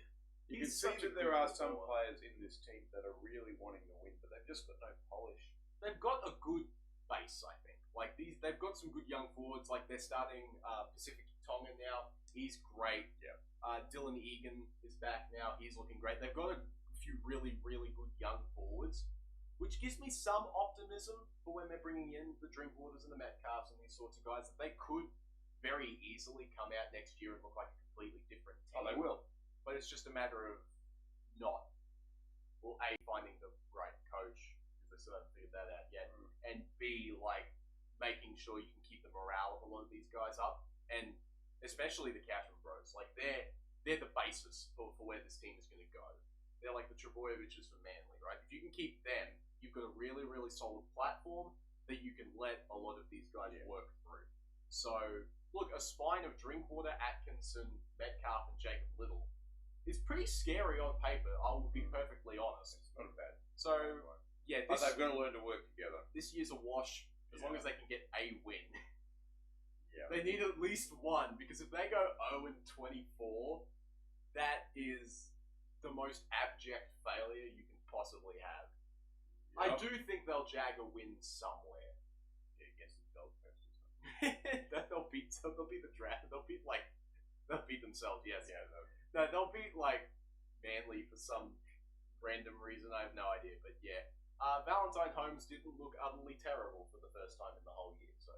You can see that there are some players in this team that are really wanting to win, but they've just got no polish. They've got a good base, I think. Like, they've got some good young forwards. Like, they're starting Pacific Tonga now. He's great. Yeah. Dylan Egan is back now. He's looking great. They've got a few really, really good young forwards, which gives me some optimism for when they're bringing in the Drinkwaters and the Metcalfs and these sorts of guys, that they could very easily come out next year and look like a completely different team. Oh, they will. But it's just a matter of not, well, A, finding the right coach, because they still haven't figured that out yet, and B, like, making sure you can keep the morale of a lot of these guys up, and especially the Cashman bros. Like, they're the basis for where this team is going to go. They're like the Trebojeviches for Manly, right? If you can keep them, you've got a really, really solid platform that you can let a lot of these guys work through. So, look, a spine of Drinkwater, Atkinson, Metcalf, and Jacob Little is pretty scary on paper, I will be perfectly honest. It's not bad. So, yeah, but they've got to learn to work together. This year's a wash, as long as they can get a win. Yeah. They need at least one, because if they go 0-24, that is the most abject failure you can possibly have. Yep. I do think they'll jag a win somewhere. Yeah, against the Gold Coast or something. they'll beat the draft. They'll beat themselves. Yes. Yeah. No, they'll beat like Manly for some random reason. I have no idea, but yeah. Valentine Holmes didn't look utterly terrible for the first time in the whole year, so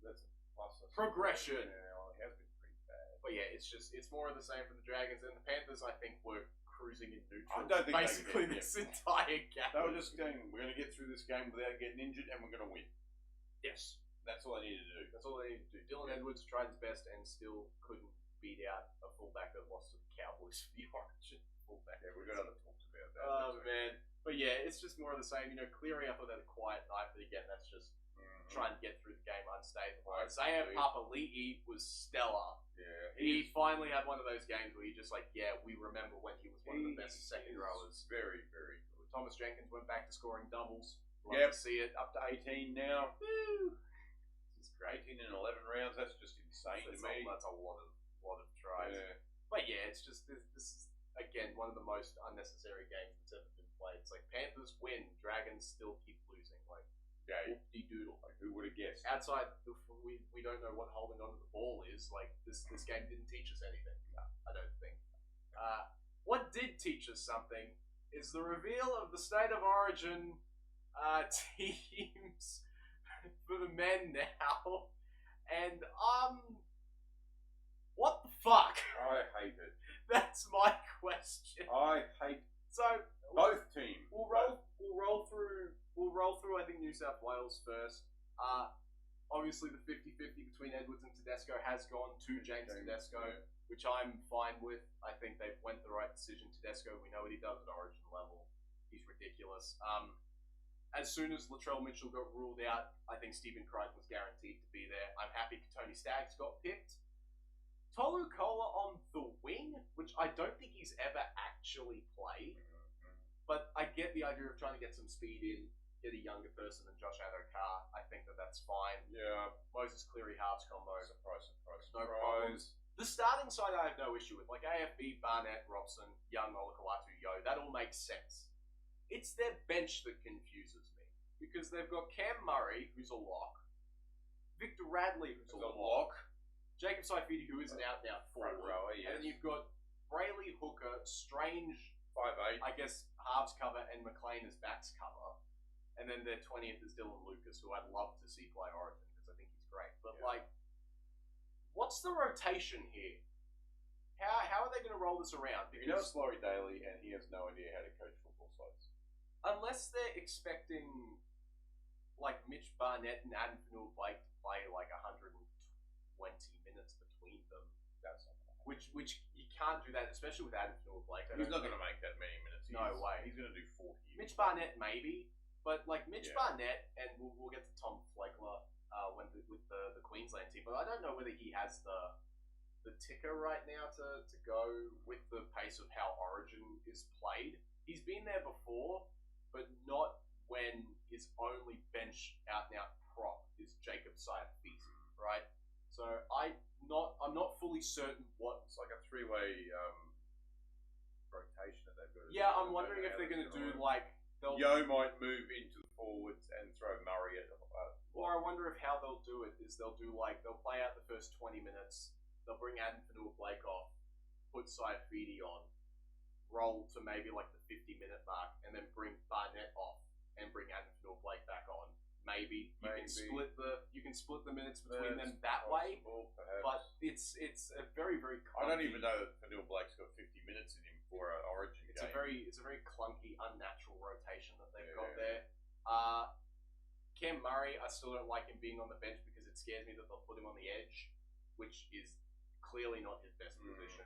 that's a plus. Progression. Yeah, well, it has been pretty bad. But yeah, it's more of the same for the Dragons, and the Panthers, I think, were cruising in neutral. I don't think basically this entire game. They were just going, we're going to get through this game without getting injured, and we're going to win. Yes. That's all they needed to do. That's all they needed to do. Dylan Edwards tried his best and still couldn't beat out a fullback that lost to the Cowboys for the Origin fullback. Yeah, we've got other talks about that. Oh, man. But yeah, it's just more of the same. You know, Cleary, I thought they had a quiet night, but again, that's just trying to get through the game unscathed. Isaiah Papali'i was stellar. Yeah. He finally had one of those games where you're just like, yeah, we remember when he was one of the best second rowers. Very, very good. Thomas Jenkins went back to scoring doubles. Love to see it. Up to 18 now. Woo! This is great. 18 in 11 rounds. That's just insane to me. That's a lot of tries. Yeah. But yeah, it's just, this is, again, one of the most unnecessary games that's ever been played. It's like, Panthers win, Dragons still keep losing. Like, whoop-de-doodle. Like, who would have guessed? Outside, we don't know what holding onto the ball is. Like, this game didn't teach us anything. No, I don't think. What did teach us something is the reveal of the State of Origin teams for the men now. And, what the fuck? I hate it. That's my question. I hate So both teams. We'll roll through. I think New South Wales first. Obviously, the 50-50 between Edwards and Tedesco has gone to James Tedesco, which I'm fine with. I think they've went the right decision. Tedesco, we know what he does at Origin level. He's ridiculous. As soon as Latrell Mitchell got ruled out, I think Stephen Crichton was guaranteed to be there. I'm happy Tony Staggs got picked. Tolu Kola on the wing, which I don't think he's ever actually played. But I get the idea of trying to get some speed in, get a younger person than Josh Adokar. I think that's fine. Yeah. Moses Cleary halves combo. Surprise. No problems. The starting side I have no issue with. Like AFB, Barnett, Robson, Young, Olakalatu, Yo. That all makes sense. It's their bench that confuses me. Because they've got Cam Murray, who's a lock. Victor Radley, who's There's a lock. Jacob Saifidi, who is an out-and-out Front forward. rower, yes. And then you've got Brayley Hooker, Strange, 5'8". I guess, halves cover, and McLean as backs cover. And then their 20th is Dylan Lucas, who I'd love to see play Origin, because I think he's great. But, what's the rotation here? How are they going to roll this around? Because you know it's Laurie Daly, and he has no idea how to coach football sides. Unless they're expecting, Mitch Barnett and Adam Fanua-Blake to play, 120 minutes between them. That's not gonna happen. Which you can't do that, especially with Adam Fanua-Blake. He's not going to make that many minutes. No way. He's going to do 40. Mitch Barnett, maybe. But, Mitch Barnett, and we'll get to Tom Flegler with the Queensland team, but I don't know whether he has the ticker right now to go with the pace of how Origin is played. He's been there before, but not when his only bench out-and-out prop is Jacob Saifidi, right? So I'm not fully certain what... It's like a three-way rotation that they've got to do. Yeah, I'm wondering if they're going to do, Yo might move into the forwards and throw Murray at or I wonder if how they'll do it is they'll play out the first 20 minutes, they'll bring Adam Fanua-Blake off, put Saifidi on, roll to maybe the 50-minute mark, and then bring Barnett off and bring Adam Fanua-Blake back on. Maybe you can split the minutes between them that way, perhaps. But it's a very, very clunky, I don't even know that Fanua-Blake's got 50 minutes in him for an Origin game. It's a very clunky, unnatural rotation that they've got there. Cam Murray, I still don't like him being on the bench because it scares me that they'll put him on the edge, which is clearly not his best position.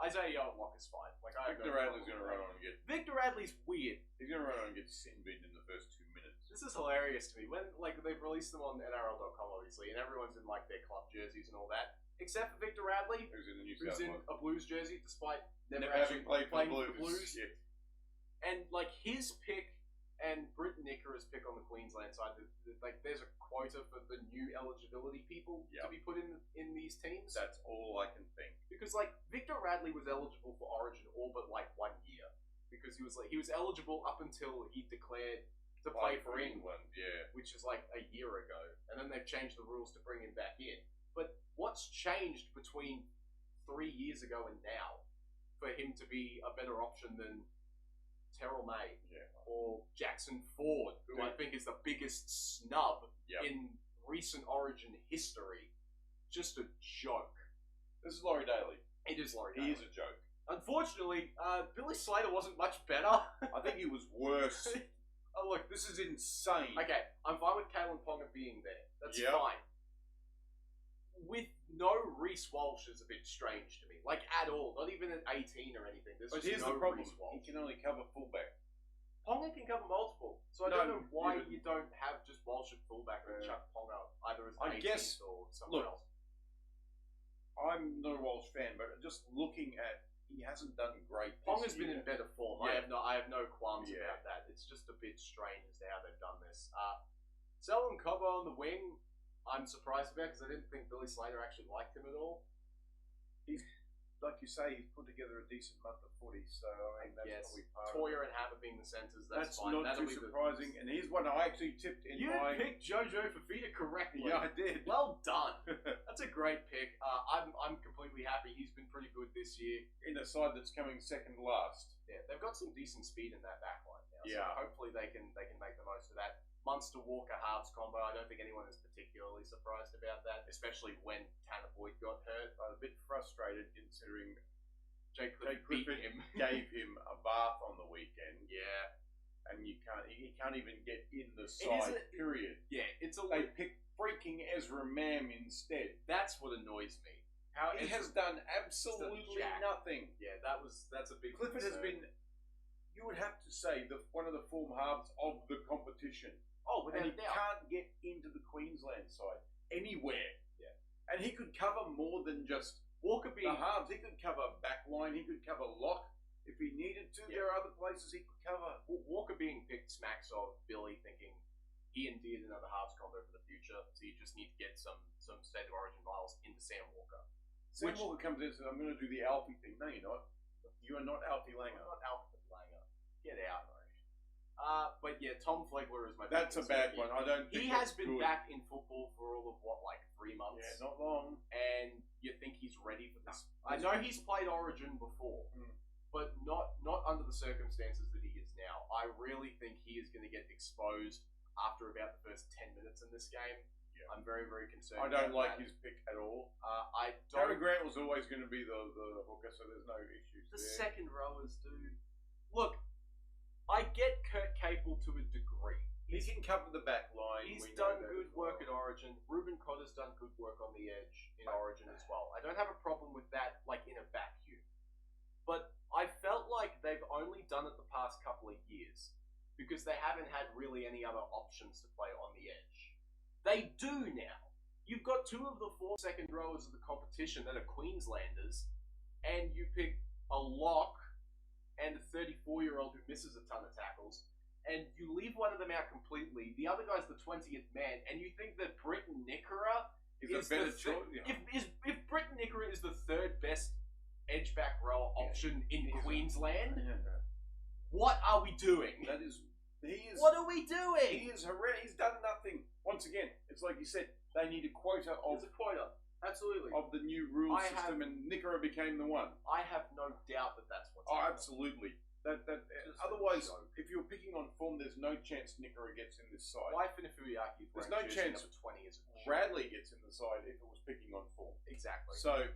Isaiah Yotlock is fine. Victor Radley's going to run on and get... Victor Radley's weird. He's going to run on and get sin binned in the first 2 minutes. This is hilarious to me. When they've released them on NRL.com, obviously, and everyone's in their club jerseys and all that, except for Victor Radley, who's in the New who's South in Wales. a Blues jersey, despite never having actually played for playing the for the Blues. Yeah. And his pick and Britt Nickera's pick on the Queensland side, there's a quota for the new eligibility people to be put in these teams. That's all I can think. Because Victor Radley was eligible for Origin all but 1 year, because he was eligible up until he declared to play for England, which is a year ago, and then they've changed the rules to bring him back in. But what's changed between 3 years ago and now for him to be a better option than Terrell May or Jackson Ford, who I think is the biggest snub in recent Origin history? Just a joke. This is Laurie Daly. It is Laurie Daly. He is a joke. Unfortunately, Billy Slater wasn't much better. I think he was worse. Oh, look, this is insane. Okay, I'm fine with Kalen Ponga being there. That's Yep. fine. With no Reece Walsh is a bit strange to me. At all. Not even at 18 or anything. There's But just here's no the problem. Reece Walsh. He can only cover fullback. Ponga can cover multiple. So I No, don't know why even- you don't have just Walsh at fullback and chuck Ponga either as I 18th guess- or somewhere look, else. I'm not a Walsh fan, but just looking at, he hasn't done great this Ponga's been year. in better form. Yeah. I have no qualms Yeah. about that. It's just a bit strange as to how they've done this. Selwyn Cobbo on the wing, I'm surprised about because I didn't think Billy Slater actually liked him at all. He's, like you say, he's put together a decent month of footy, so I mean, that's Yes, probably part of Toya it. and Hammer being the centres, That's fine. not That'll too be surprising, and here's one I actually tipped in You my... picked Jojo Fafita correctly. Yeah, I did. Well done. That's a great pick. I'm completely happy. He's been pretty good this year. In a side that's coming second last. Yeah, they've got some decent speed in that back line now. Yeah. So hopefully they can make the most of that. Munster Walker halves combo. I don't think anyone is particularly surprised about that, especially when Tanner Boyd got hurt. I was a bit frustrated considering Jake Jake beat Clifford him. gave him a bath on the weekend, Yeah. and he can't even get in the It side. is Period. Yeah, it's a They picked freaking Ezra Mam instead. That's what annoys me. How He is has done absolutely jack. nothing. Yeah, that's a big Clifford has concern. been, you would have to say, one of the form halves of the competition. Oh, without And a he doubt. can't get into the Queensland side anywhere. Yeah. And he could cover more than just Walker the being halves. He could cover back line. He could cover lock if he needed to. Yeah. There are other places he could cover. Walker being picked smacks of Billy thinking he and D another halves combo for the future, so you just need to get some state of origin miles into Sam Walker. Sam Which- Walker comes in and says, I'm going to do the Alfie thing. No, you're not. You are not Alfie I'm Langer. not Alfred Langer. Get out. But yeah, Tom Flegler is my. That's a bad one. I don't. He think has that's been good. back in football for all of what, like 3 months. Yeah, not long. And you think he's ready for this? I know he's played Origin before, but not under the circumstances that he is now. I really think he is going to get exposed after about the first 10 minutes in this game. Yeah. I'm very, very concerned. I don't like his pick at all. I don't. Harry Grant was always going to be the hooker, so there's no issues The there. second rowers, dude. Look, I get Kurt Capel to a degree. He can cover the back line. He's done good work at Origin. Ruben Cotter's done good work on the edge in Origin as well. I don't have a problem with that, like, in a vacuum. But I felt like they've only done it the past couple of years because they haven't had really any other options to play on the edge. They do now. You've got 2 of the 4 second rowers of the competition that are Queenslanders, and you pick a lock and a 34-year-old who misses a ton of tackles, and you leave one of them out completely. The other guy's the 20th man, and you think that Britton Nickera is a better choice. If Britton Nickera is the 3rd best edge back rower option in Queensland, what are we doing? What are we doing? He is horrendous. He's done nothing. Once again, it's like you said, they need a quota of. There's a quota. Absolutely. Of the new rule system, and Nickera became the one. I have no doubt that that's what's happening. happening. Absolutely. Otherwise, if you're picking on form, there's no chance Nickera gets in this side. Why Finifuyaki? There's no chance number 20 is Bradley gets in the side if it was picking on form. Exactly. So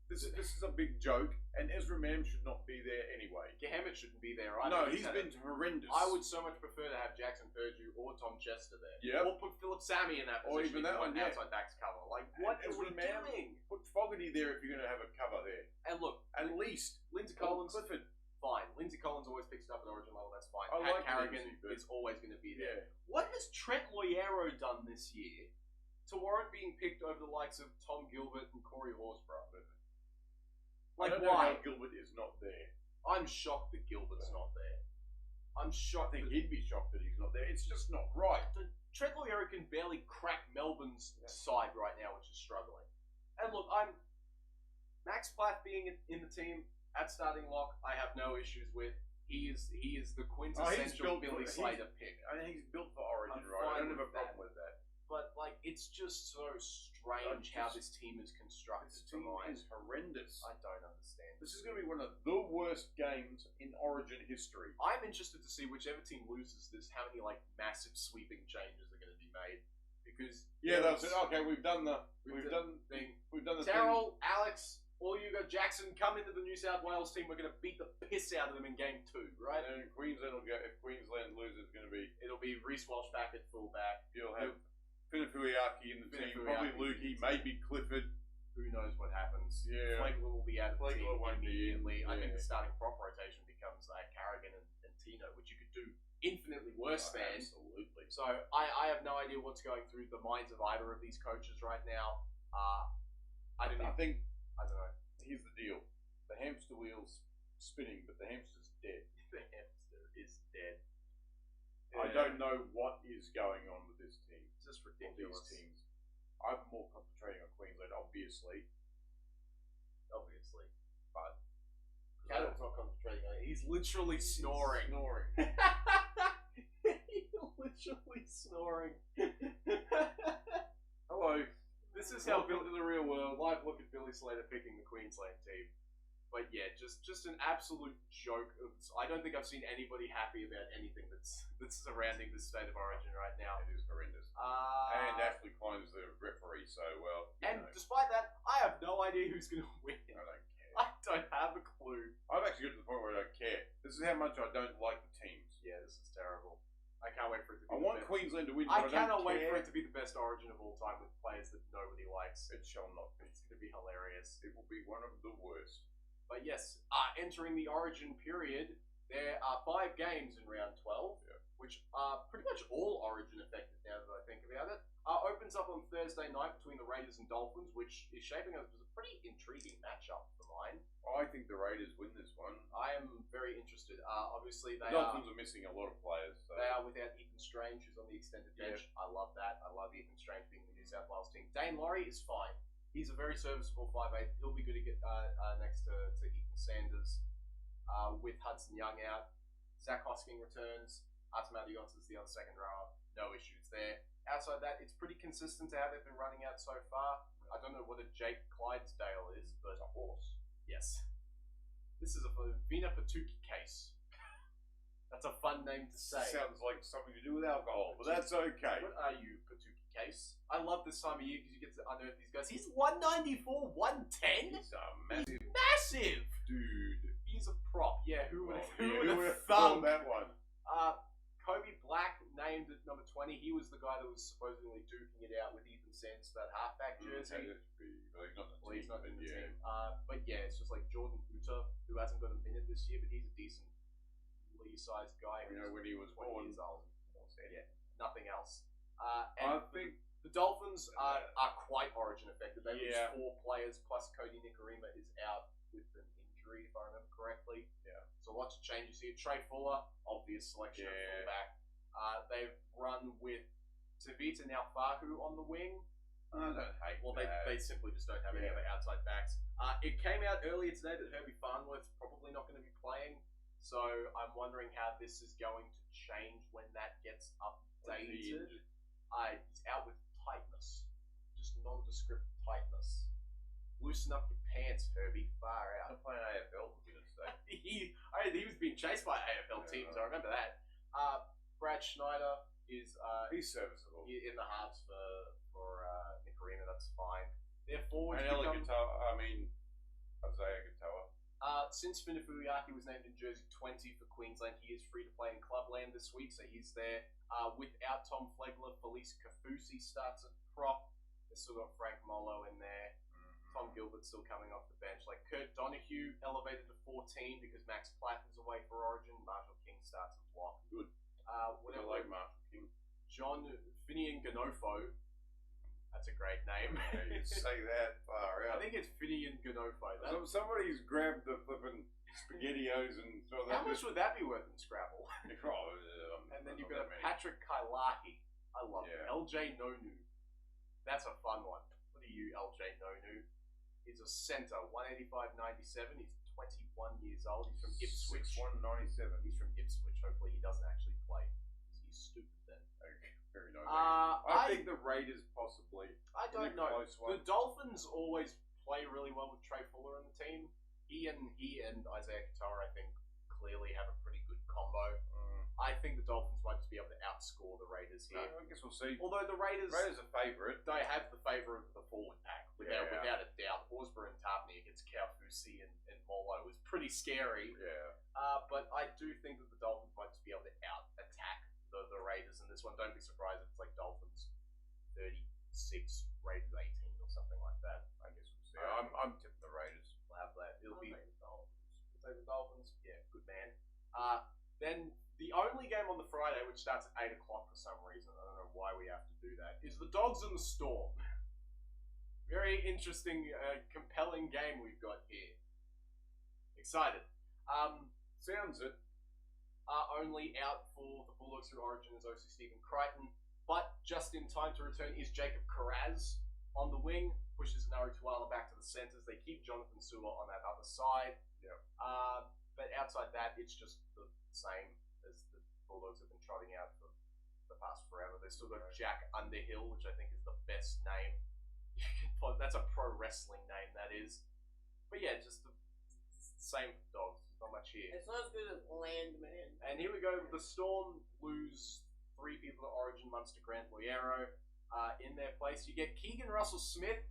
this is a big joke, and Ezra Mam should not be there anyway. Gehemet shouldn't be there either. No, he's been horrendous. I would so much prefer to have Jackson Purdue or Tom Chester there. Yeah. Or put Philip Sammy in that position. Or even that one, outside backs cover. Like, what are we doing? Put Fogarty there if you're going to have a cover there. And look, at least Lindsay Collins, Clifford. Fine. Lindsay Collins always picks it up at Origin level. That's fine. I Pat like Carrigan Lindsay, is always going to be there. Yeah. What has Trent Loiero done this year to warrant being picked over the likes of Tom Gilbert and Corey Horsburgh? Like, I don't know why? how Gilbert is not there. I'm shocked that Gilbert's not there. I'm shocked. I think he'd be shocked that he's not there. It's just not right. Trent Loiero can barely crack Melbourne's side right now, which is struggling. And look, Max Plath being in the team at starting lock, I have no issues with. He is the quintessential Billy Slater pick. I think he's built for Origin, right? I don't have a problem with that. But like, it's just so strange how this team is constructed. This team is horrendous. I don't understand. This is going to be one of the worst games in Origin history. I'm interested to see whichever team loses this, how many like massive sweeping changes are going to be made. Because they'll say, okay, we've done the thing. We've done the Terrell, Alex, all you got, Jackson, come into the New South Wales team. We're going to beat the piss out of them in game 2, right? And Queensland will go. If Queensland loses, it'll be Reece Walsh back at fullback. You'll have Finifuyaki in the team, probably Lukey, maybe Clifford. Who knows what happens? Yeah. Flegler will be out of the team won't be immediately. in. I think the starting prop rotation becomes Carrigan and Tino, which you could do infinitely worse than. Absolutely. So I have no idea what's going through the minds of either of these coaches right now. I don't know. Here's the deal: the hamster wheel's spinning, but the hamster's dead. The hamster is dead. I don't know what is going on with this team. It's just ridiculous. These teams. I'm more concentrating on Queensland, obviously. But Cadill's not concentrating on it. He's literally snoring. He's literally snoring. Hello. This is how Welcome to the real world. Live look at Billy Slater picking the Queensland team. But yeah, just an absolute joke. I don't think I've seen anybody happy about anything that's surrounding this state of Origin right now. It is horrendous. And Ashley Klein's the referee, so despite that, I have no idea who's going to win. I don't care. I don't have a clue. I've actually got to the point where I don't care. This is how much I don't like the teams. Yeah, this is terrible. I can't wait for it to be. I want Queensland to win. I but cannot don't wait care. for it to be the best Origin of all time with players that nobody likes. It shall not be. It's going to be hilarious. It will be one of the worst. But yes, entering the Origin period, there are 5 games in round 12, which are pretty much all Origin affected now that I think about it. Opens up on Thursday night between the Raiders and Dolphins, which is shaping up as a pretty intriguing matchup for mine. I think the Raiders win this one. I am very interested. Obviously, the Dolphins are missing a lot of players. So. They are without Ethan Strange, who's on the extended bench. I love that. I love Ethan Strange being the New South Wales team. Dane Laurie is fine. He's a very serviceable 5'8". He'll be good to get next to Ethan Sanders with Hudson Young out. Zach Hosking returns. Artemadios is the other second rower. No issues there. Outside that, it's pretty consistent to how they've been running out so far. I don't know what a Jake Clydesdale is, but a horse. Yes. This is a Vina Patuki case. That's a fun name to say. Sounds like something to do with alcohol, but that's okay. What are you, Patuki case? I love this time of year because you get to unearth these guys. He's 194, 110? He's a massive, Massive! dude. He's a prop. Yeah, who would Who would have have thought thunk? that one? Kobe Black named at number 20. He was the guy that was supposedly duking it out with Ethan Sands for that halfback jersey. Well, he's not in the team. But yeah, it's just like Jordan Uta, who hasn't got a minute this year, but he's a decent Lee-sized guy. You know, when he was 20 born. years old. Yeah, nothing else. I And think the Dolphins are quite origin affected. They lose Yeah. 4 players, plus Cody Nicarima is out with an injury, if I remember correctly. Yeah. So lots of changes here. Trey Fuller, obvious selection of fullback. They've run with Tavita Naufahu on the wing. I don't hate Well, that. they simply just don't have any other outside backs. It came out earlier today that Herbie Farnworth's probably not going to be playing. So I'm wondering how this is going to change when that gets updated. He's out with tightness. Just nondescript tightness. Loosen up your pants, Herbie. Far out. I'm playing AFL, for goodness sake. he was being chased by AFL teams. I remember that. Brad Schneider is He's serviceable. in the halves for Nicarima. That's fine. Their forwards And Isaiah Katoa. since Finifuyaki was named in jersey 20 for Queensland, he is free to play in Clubland this week, so he's there. Without Tom Flegler, Felice Kafusi starts at prop. They've still got Frank Molo in there. Tom Gilbert's still coming off the bench. Like Kurt Donahue elevated to 14 because Max Platt is away for Origin. Marshall King starts at block. Good. Whatever. I like Marshall King. John Finian Ganofo. That's a great name. Yeah, you say that far I out. think it's Finian Ganofo. Somebody's grabbed the flipping SpaghettiOs and throw that. How much would that be worth in Scrabble? And then you've got Patrick Kailaki. I love it. LJ Nonu. That's a fun one. What are you, LJ Nonu? He's a centre, 185.97. He's 21 years old. He's from Ipswich. 197. He's from Ipswich. Hopefully he doesn't actually play. He's stupid then. Okay, very nice. I think the Raiders possibly. I don't know. Close one. The Dolphins always play really well with Trey Fuller in the team. He and Isaiah Katoa, I think, clearly have a pretty good combo. I think the Dolphins might just be able to outscore the Raiders here. I guess we'll see. Although the Raiders are favourite. They have the favour of the forward pack, without a doubt. Horsburgh and Tarpney against Kaufusi and Molo was pretty scary. Yeah. But I do think that the Dolphins might just be able to out-attack the Raiders in this one. Don't be surprised if it's like Dolphins 36, Raiders 18 or something like that. I guess we'll see. I'm tipping the Raiders. We'll have that. It'll be the Dolphins. We'll take the Dolphins. Yeah, good man. Then the only game on the Friday, which starts at 8 o'clock for some reason, I don't know why we have to do that, is the Dogs and the Storm. Very interesting, compelling game we've got here. Excited. Sounds it. Only out for the Bulldogs through Origin is OC Stephen Crichton, but just in time to return is Jacob Carraz on the wing, pushes Naru Tuala back to the centres. They keep Jonathan Sula on that other side. Yeah. But outside that, it's just the same as the Bulldogs have been trotting out for the past forever. They've still got Jack Underhill, which I think is the best name you can put. That's a pro wrestling name, that is. But yeah, just the same for Dogs. There's not much here. It's not as good as Landman. And here we go. The Storm lose 3 people to Origin, Munster, Grant, Loiero. In their place, you get Keegan Russell Smith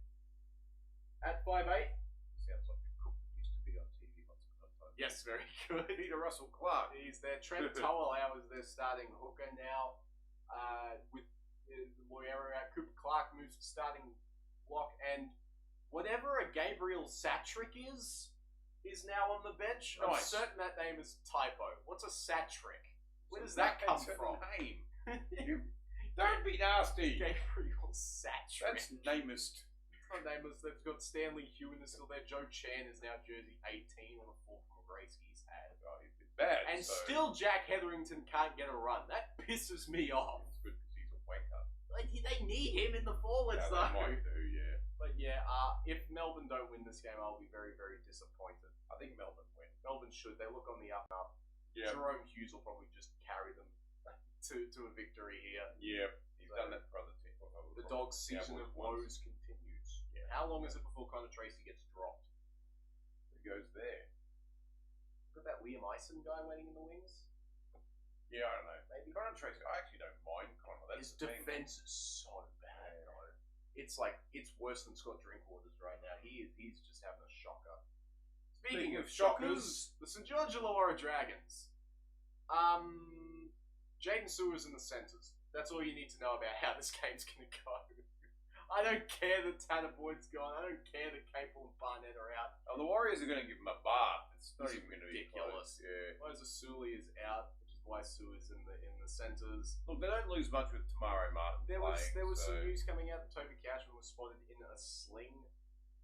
at 5'8". Sounds like the cook that used to be on TV once upon a time. Yes, very good. Peter Russell Clark. He's there. Trent Toalau is their starting hooker now. With Loiero out, Cooper Clark moves to starting block, and whatever a Gabriel Satrick is now on the bench. I'm certain that name is typo. What's a Satrick? Where does that come from? Name. Don't be nasty. Gabriel Satrick. That's namest. It's not nameless. They've got Stanley Hewen is still there. Joe Chan is now jersey 18 on a 4 from a race he's had. Oh, he's been bad. And still Jack Hetherington can't get a run. That pisses me off. It's good because he's a wanker. Like, they need him in the forwards, though. They might do, yeah. But yeah, if Melbourne don't win this game, I'll be very, very disappointed. I think Melbourne win. Melbourne should. They look on the up and up. Yeah. Jerome Hughes will probably just carry them to a victory here. Yeah, he's done that for other teams. The Dogs' season of woes continues. Yeah. How long is it before Connor Tracy gets dropped? Who goes there? Got that Liam Eisen guy waiting in the wings? Yeah, I don't know. Maybe. Connor Tracy, I actually don't mind Connor. That's His the thing. defense is so bad, though. It's like, it's worse than Scott Drinkwater's right now. He's just having a shocker. Speaking of shockers, the St. George Illawarra Dragons. Jaden Sewer's in the centres. That's all you need to know about how this game's going to go. I don't care that Tanner Boyd's gone. I don't care that Capel and Barnett are out. Oh, the Warriors are going to give him a bath. It's not This even is going to be ridiculous. close. Yeah. Moses Suli is out, which is why Sewer's in the centres. Look, they don't lose much with Tamaro Martin There was so... some news coming out that Toby Cashman was spotted in a sling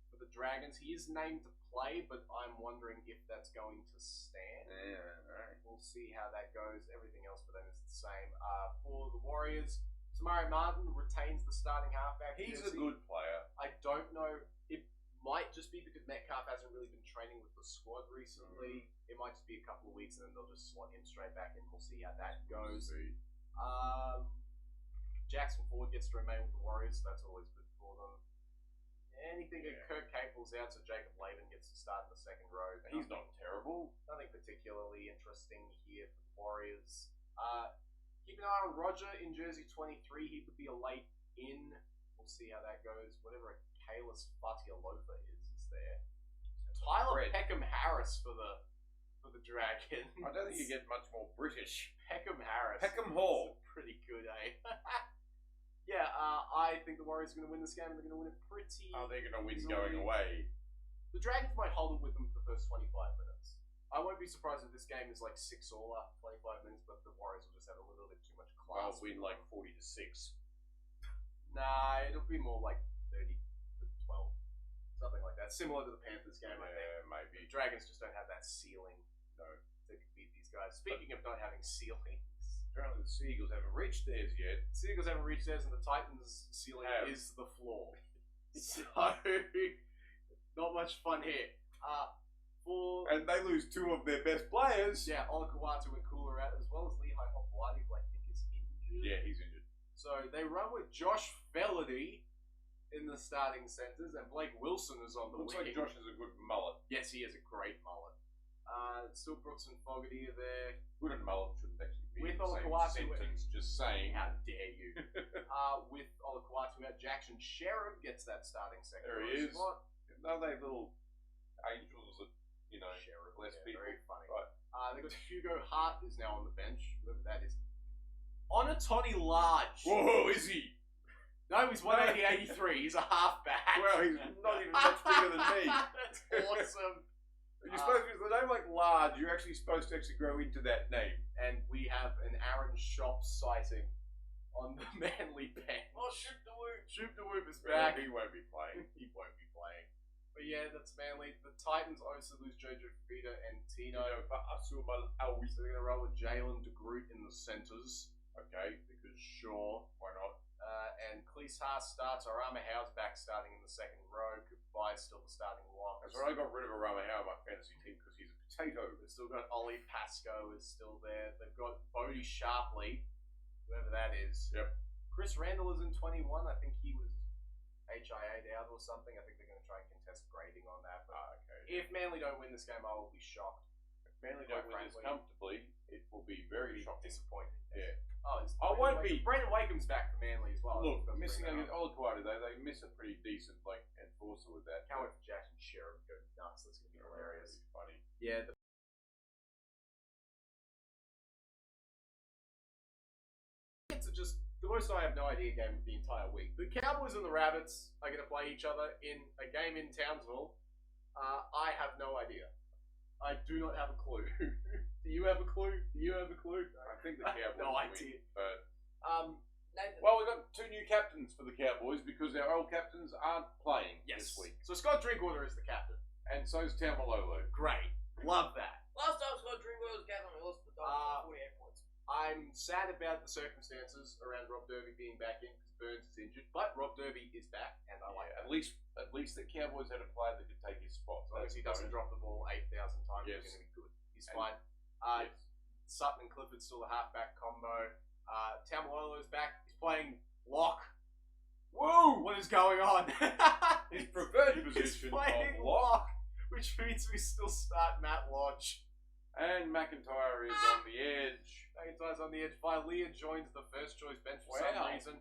for the Dragons. He is named to play, but I'm wondering if that's going to stand. Yeah, alright. We'll see how that goes. Everything else for them is the same. For the Warriors, Tamari Martin retains the starting halfback. He's jersey. a good player. I don't know. It might just be because Metcalf hasn't really been training with the squad recently. It might just be a couple of weeks and then they'll just slot him straight back in. We'll see how that goes. Jackson Ford gets to remain with the Warriors, so that's always good for them. Anything that Kirk Capel's out, so Jacob Laban gets to start in the second row. He's not terrible. Nothing particularly interesting here for the Warriors. Keep an eye on Roger in jersey 23. He could be a late in. We'll see how that goes. Whatever a Kalis Fatialofa is there. Tyler Peckham Harris for the Dragons. I don't think you get much more British. Peckham Harris. Peckham Hall. Pretty good, eh? Yeah, I think the Warriors are going to win this game. They're going to win it pretty. Oh, they're going to win easily. going away. The Dragons might hold it with them for the first 25 minutes. I won't be surprised if this game is like 6-all after 25 minutes, but the Warriors will just have a little bit too much class. They'll win like 40-6. Nah, it'll be more like 30-12. Something like that. Similar to the Panthers game, I think. Yeah, maybe. The Dragons just don't have that ceiling No. to beat these guys. Speaking of not having ceilings. Apparently the Seagulls haven't reached theirs yet. Seagulls haven't reached theirs, and the Titans' ceiling is the floor. So, not much fun here. And they lose two of their best players. Yeah, Olakawatu and Kula are out, as well as Lehigh Hopewadi, who I think is injured. Yeah, he's injured. So they run with Josh Felady in the starting centres, and Blake Wilson is on the Looks wing. like Josh has a good mullet. Yes, he has a great mullet. Still Brooks and Fogarty are there. Good and mullet shouldn't actually be With in the same Olakawatu, sentence, just saying. How dare you? With Olakawatu out, Jackson Sheriff gets that starting second. There he is. Spot. No, they little angels that, Sheriff, bless yeah, people. very funny. Right. They've got Hugo Hart is now on the bench, whoever that is. Onatoni Large. Whoa, is he? No, he's 180, 83. He's a halfback. Well, he's not even much bigger than me. That's awesome. You're supposed to, with a name like Large, you're actually supposed to grow into that name. And we have an Aaron Shop sighting on the Manly bench. Oh, Shoot the Whoop. Shoot the Whoop is back. He won't be playing. He won't be playing. But yeah, that's Manly. The Titans obviously lose Jojo Fafita and Tino. So they're going to roll with Jalen DeGroot in the centres. Okay. Because sure. Why not? And Cleese Haas starts. Arama Howe's back starting in the second row. Cooper is still the starting lock. That's why I got rid of Arama Howe in my fantasy team because he's a potato. They've still got Ollie Pascoe is still there. They've got Bodie Sharpley, whoever that is. Yep. Chris Randall is in 21. I think he was HIA'd out or something. I think they're going to try and contest grading on that. But okay. if Manly don't win this game, I will be shocked. If Manly don't win this comfortably, it will be very shocking. Disappointing. Yeah. I won't be. Brandon Wakeham's back for Manly as well. Look, missing against Olaquata, they miss a pretty decent enforcer with that. Can't wait for Jackson Sheriff to go nuts. That's going to be hilarious. Funny. Yeah. It's just the most I have no idea game of the entire week. The Cowboys and the Rabbits are going to play each other in a game in Townsville. I have no idea. I do not have a clue. Do you have a clue? I think the Cowboys no will idea. win, but Nathan. well, we've got two new captains for the Cowboys because our old captains aren't playing this week. So Scott Drinkwater is the captain. And so is Tamalolo. Great. Love that. Last time Scott Drinkwater was captain, we lost the Dogs by 48 points. I'm sad about the circumstances around Rob Derby being back in because Burns is injured, but Rob Derby is back, and I like that. At least the Cowboys had a player that could take his spot. As long as he doesn't drop the ball 8,000 times, Yes. he's going to be good. He's fine. Yes. Sutton and Clifford's still a halfback combo. Tamalolo's back. He's playing lock. Whoa! What is going on? His preferred He's position playing of lock. which means we still start Matt Lodge. And McIntyre is on the edge. McIntyre's on the edge. Leah joins the first choice bench for Wow. some reason.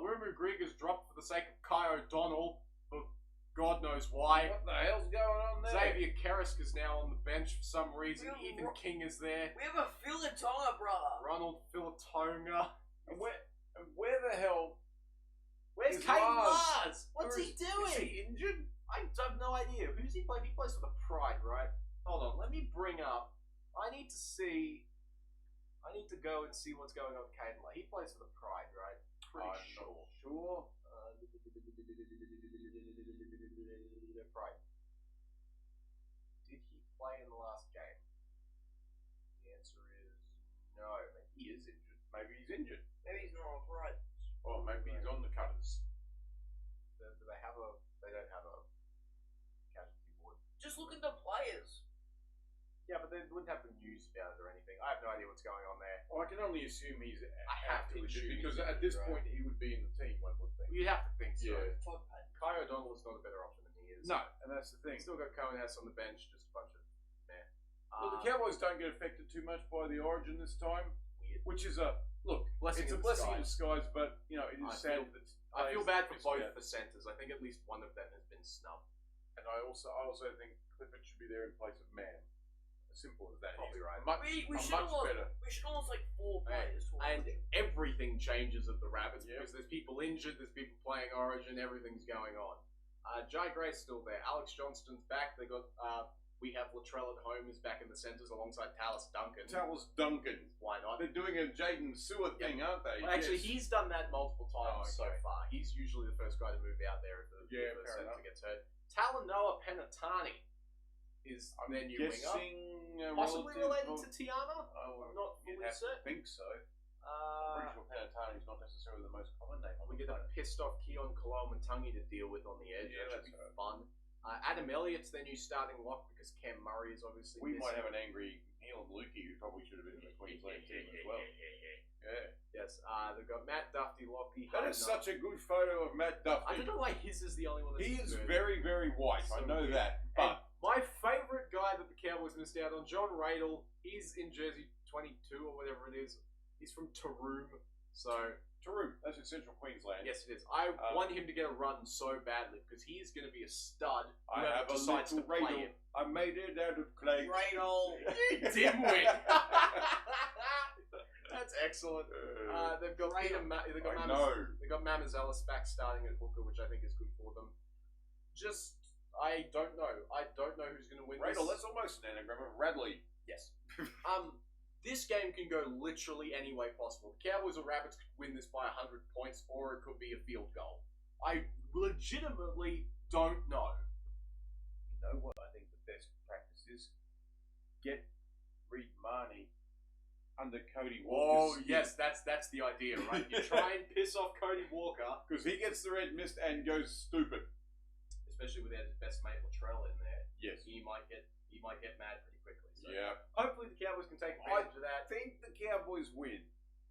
William Grieger's dropped for the sake of Kai O'Donnell, for God knows why. What the hell's going on there? Xavier Kerrisk is now on the bench for some reason. We have Ethan King is there. We have a Philatonga, brother. Ronald Philatonga. And where the hell? Where's Is Kane Lars? Lars? What's Or he Is doing? he injured? I have no idea. Who's he playing? He plays for the Pride, right? Hold on, let me bring up. I need to go and see what's going on with Caden. He plays for the Pride, right? Pretty sure. Sure. Pride. Did he play in the last game? The answer is no. Maybe he is injured. Maybe he's injured. Maybe he's not on right. Or maybe he's on the cutters. Do they have a? They don't have a casualty board. Just look at the players. Yeah, but they wouldn't have the news about it or anything. I have no idea what's going on there. Well, I can only assume he's have to injured assume because he's at this injured, right? point he would be in the team. One would think. You'd have to think so. Yeah. Todd Payton. Kai O'Donnell is not a better option than he is. No, and that's the thing. He's still got Cohen Hess on the bench, just a bunch of meh. Well, the Cowboys don't get affected too much by the origin this time, Weird. which is a look. Blessing it's in a blessing in disguise. disguise, but you know it is I sad feel- that I feel players bad for miss both out. the centres. I think at least one of them has been snubbed. And I also think Clifford should be there in place of Mann. As simple as that. Probably is. right. We A should have much lost. better. We should have lost like 4 players. to And Origin. everything changes at the Rabbits Yep. because there's people injured, there's people playing Origin, everything's going on. Jai Gray's still there. Alex Johnston's back. They got we have Latrell at home is back in the centres alongside Tallis Duncan. Tallis Duncan. Why not? They're doing a Jaden Sewer thing, aren't they? Well, actually, Yes. he's done that multiple times so okay. far. He's usually the first guy to move out there if the Yeah, fair centre enough. gets hurt. Talanoa Penatani is I'm their new winger. guessing Possibly related relative to Tiana? I'm not fully certain. think so. Pretty sure Penatani's not necessarily the most common name on We the get a planet. pissed off Keon Kolomantangi to deal with on the edge. Yeah, that should that's be fun. Adam Elliott's their new starting lock because Cam Murray is obviously We might missing. have an angry Neil Lukey who probably should have been in the Queensland team as well. Yeah. Yes, they've got Matt Duffy, Lockie. That is such a good photo of Matt I Duffy. don't know why his is the only one that's He is good. very, very white. I So know weird. that. And But my favourite guy that the Cowboys missed out on, John Radel, he's in jersey 22 or whatever it is. He's from Taroom. So, Taroom, that's in central Queensland. yes, it is. I want him to get a run so badly because he is going to be a stud. I whoever have a decides little to play Radel. him. I made it out of clay. Radel. Dimwit. That's excellent. They've got Right. Peter they've got I know. They've got Mamazelis back starting at hooker, which I think is good for them. Just, I don't know. I don't know who's going to win Radel, this. that's almost an anagram of Radley. Yes. This game can go literally any way possible. The Cowboys or Rabbits could win this by 100 points, or it could be a field goal. I legitimately don't know. You know what I think the best practice is? Get Reed Marnie under Cody Oh Walker's yes, that's the idea, right? You try and piss off Cody Walker, because he gets the red mist and goes stupid. especially without his best mate Latrell in there. Yes. He might get mad pretty quickly. So Yeah. hopefully the Cowboys can take advantage of I that. think the Cowboys win.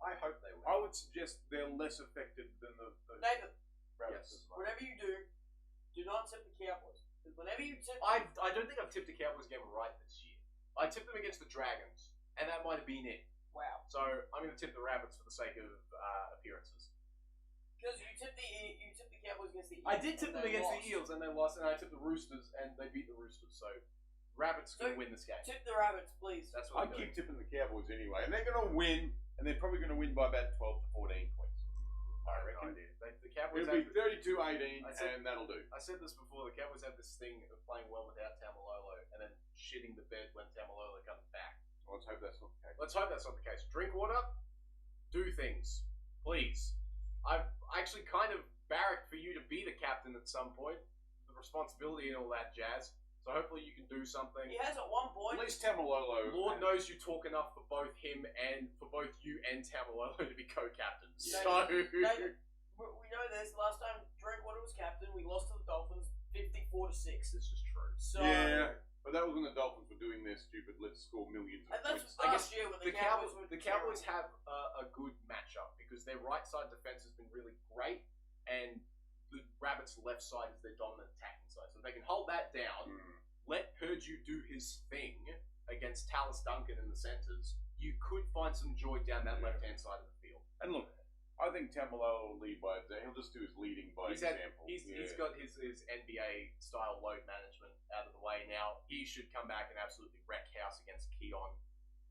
I hope they will. I would suggest they're less affected than the Nathan, Rabbits. Yes. whatever you do not tip the Cowboys. Because whenever you tip, I don't think I've tipped a Cowboys game right this year. I tipped them against the Dragons, and that might have been it. wow. So I'm going to tip the Rabbits for the sake of appearances. Because you tip the Cowboys against the Eels. I did tip and them they against lost. the Eels, and they lost, and I tipped the Roosters, and they beat the Roosters. So Rabbits So- going to win this game. Tip the Rabbits, please. That's I what I'm keep doing. tipping the Cowboys anyway, and they're going to win, and they're probably going to win by about 12 to 14 points. I I reckon. reckon. The Cowboys It'll be have, 32-18, I said- and that'll do. I said this before, the Cowboys have this thing of playing well without Tamalolo, and then shitting the bed when Tamalolo comes back. Let's hope that's not the case. Let's hope that's not the case. Drink water, do things, please. I've actually kind of barracked for you to be the captain at some point, the responsibility and all that jazz. So hopefully you can do something. He has at one At point. least Tamalolo. Lord knows you talk enough for both him and for both you and Tamalolo to be co-captains. Yeah. So Nathan, we know this. Last time Drinkwater was captain, we lost to the Dolphins 54-6. this is true. So Yeah, But that was when the Dolphins were doing their stupid let's score millions of And that's points. I guess last year when the Cowboys Cowboys, were the Cowboys terrible. have a good matchup because their right side defense has been really great, and the Rabbits' left side is their dominant attacking side. So if they can hold that down, let Purdue do his thing against Tallis Duncan in the centres, you could find some joy down that left-hand side of the field. And look, I think Tamalolo will lead by example. He'll just do his leading by example. He's got his NBA style load management out of the way now. He should come back and absolutely wreck house against Keon.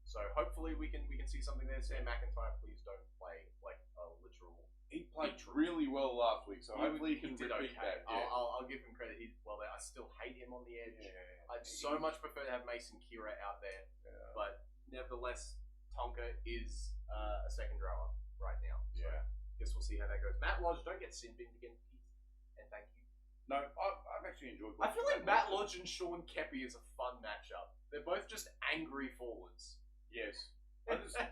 So hopefully we can see something there. Sam McIntyre, please don't play like a literal. He played really well last week, so hopefully he can did repeat okay. that. Yeah. I'll give him credit. I still hate him on the edge. I'd so much prefer to have Mason Kira out there, but nevertheless, Tonka is a second rower right now. So guess we'll see how that goes. Matt Lodge, don't get sin binned again, please, and thank you. No, I've actually enjoyed. I feel like Matt Lodge and Sean Kepi is a fun matchup. They're both just angry forwards. Yes.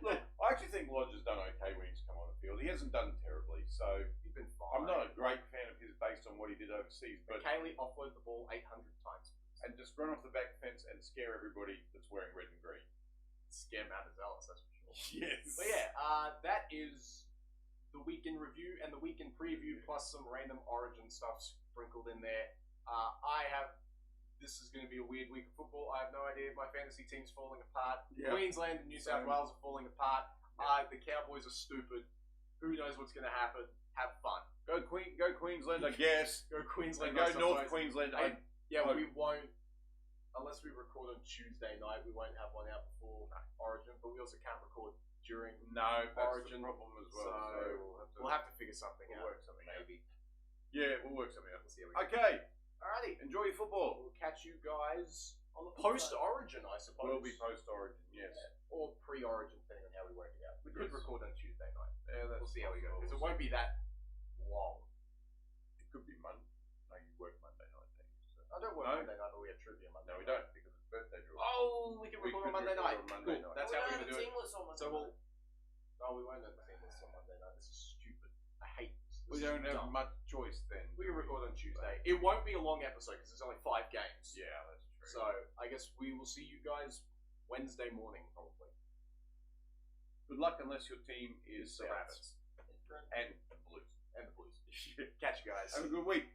Look, I actually think Lodge has done okay when he's come on the field. He hasn't done terribly, so He's been fine. I'm not a great fan of his based on what he did overseas, but Kaylee offload the ball 800 times. and just run off the back fence and scare everybody that's wearing red and green. Scare Matt Azelis, that's for sure. Yes. But yeah, that is the week in review and the week in preview, plus some random Origin stuff sprinkled in there. This is going to be a weird week of football. I have no idea. My fantasy team's falling apart. Yep. Queensland and New South Wales are falling apart. The Cowboys are stupid. Who knows what's going to happen? Have fun. Go Queensland, I guess. Go Queensland. And go I North suppose. Queensland. We won't. Unless we record on Tuesday night, we won't have one out before Origin. But we also can't record during Origin. The problem as well. So we'll have to figure something out. Work something maybe. Yeah, we'll work something out. We'll see how we go. Okay. Alrighty. Enjoy your football. We'll catch you guys on the post-Origin, I suppose. We'll be post-Origin, yes. Or pre-Origin, depending on how we work it out. We could record on Tuesday night. Yeah, We'll see how we go. Because it won't be that long. It could be Monday. No, you work Monday night, don't you? So. I don't work Monday night, but we have trivia Monday. No, we don't, because it's birthday drill. Oh, we can record on Monday night. Monday Cool. night. That's how we're going to do it. So No, we won't have the Seamless on Monday night. This is stupid. I hate this. We don't have much choice then. We can record on Tuesday. It won't be a long episode because there's only 5 games. Yeah, that's true. So I guess we will see you guys Wednesday morning, probably. Good luck unless your team is The Rabbits. and the Blues. And the Blues. Catch you guys. Have a good week.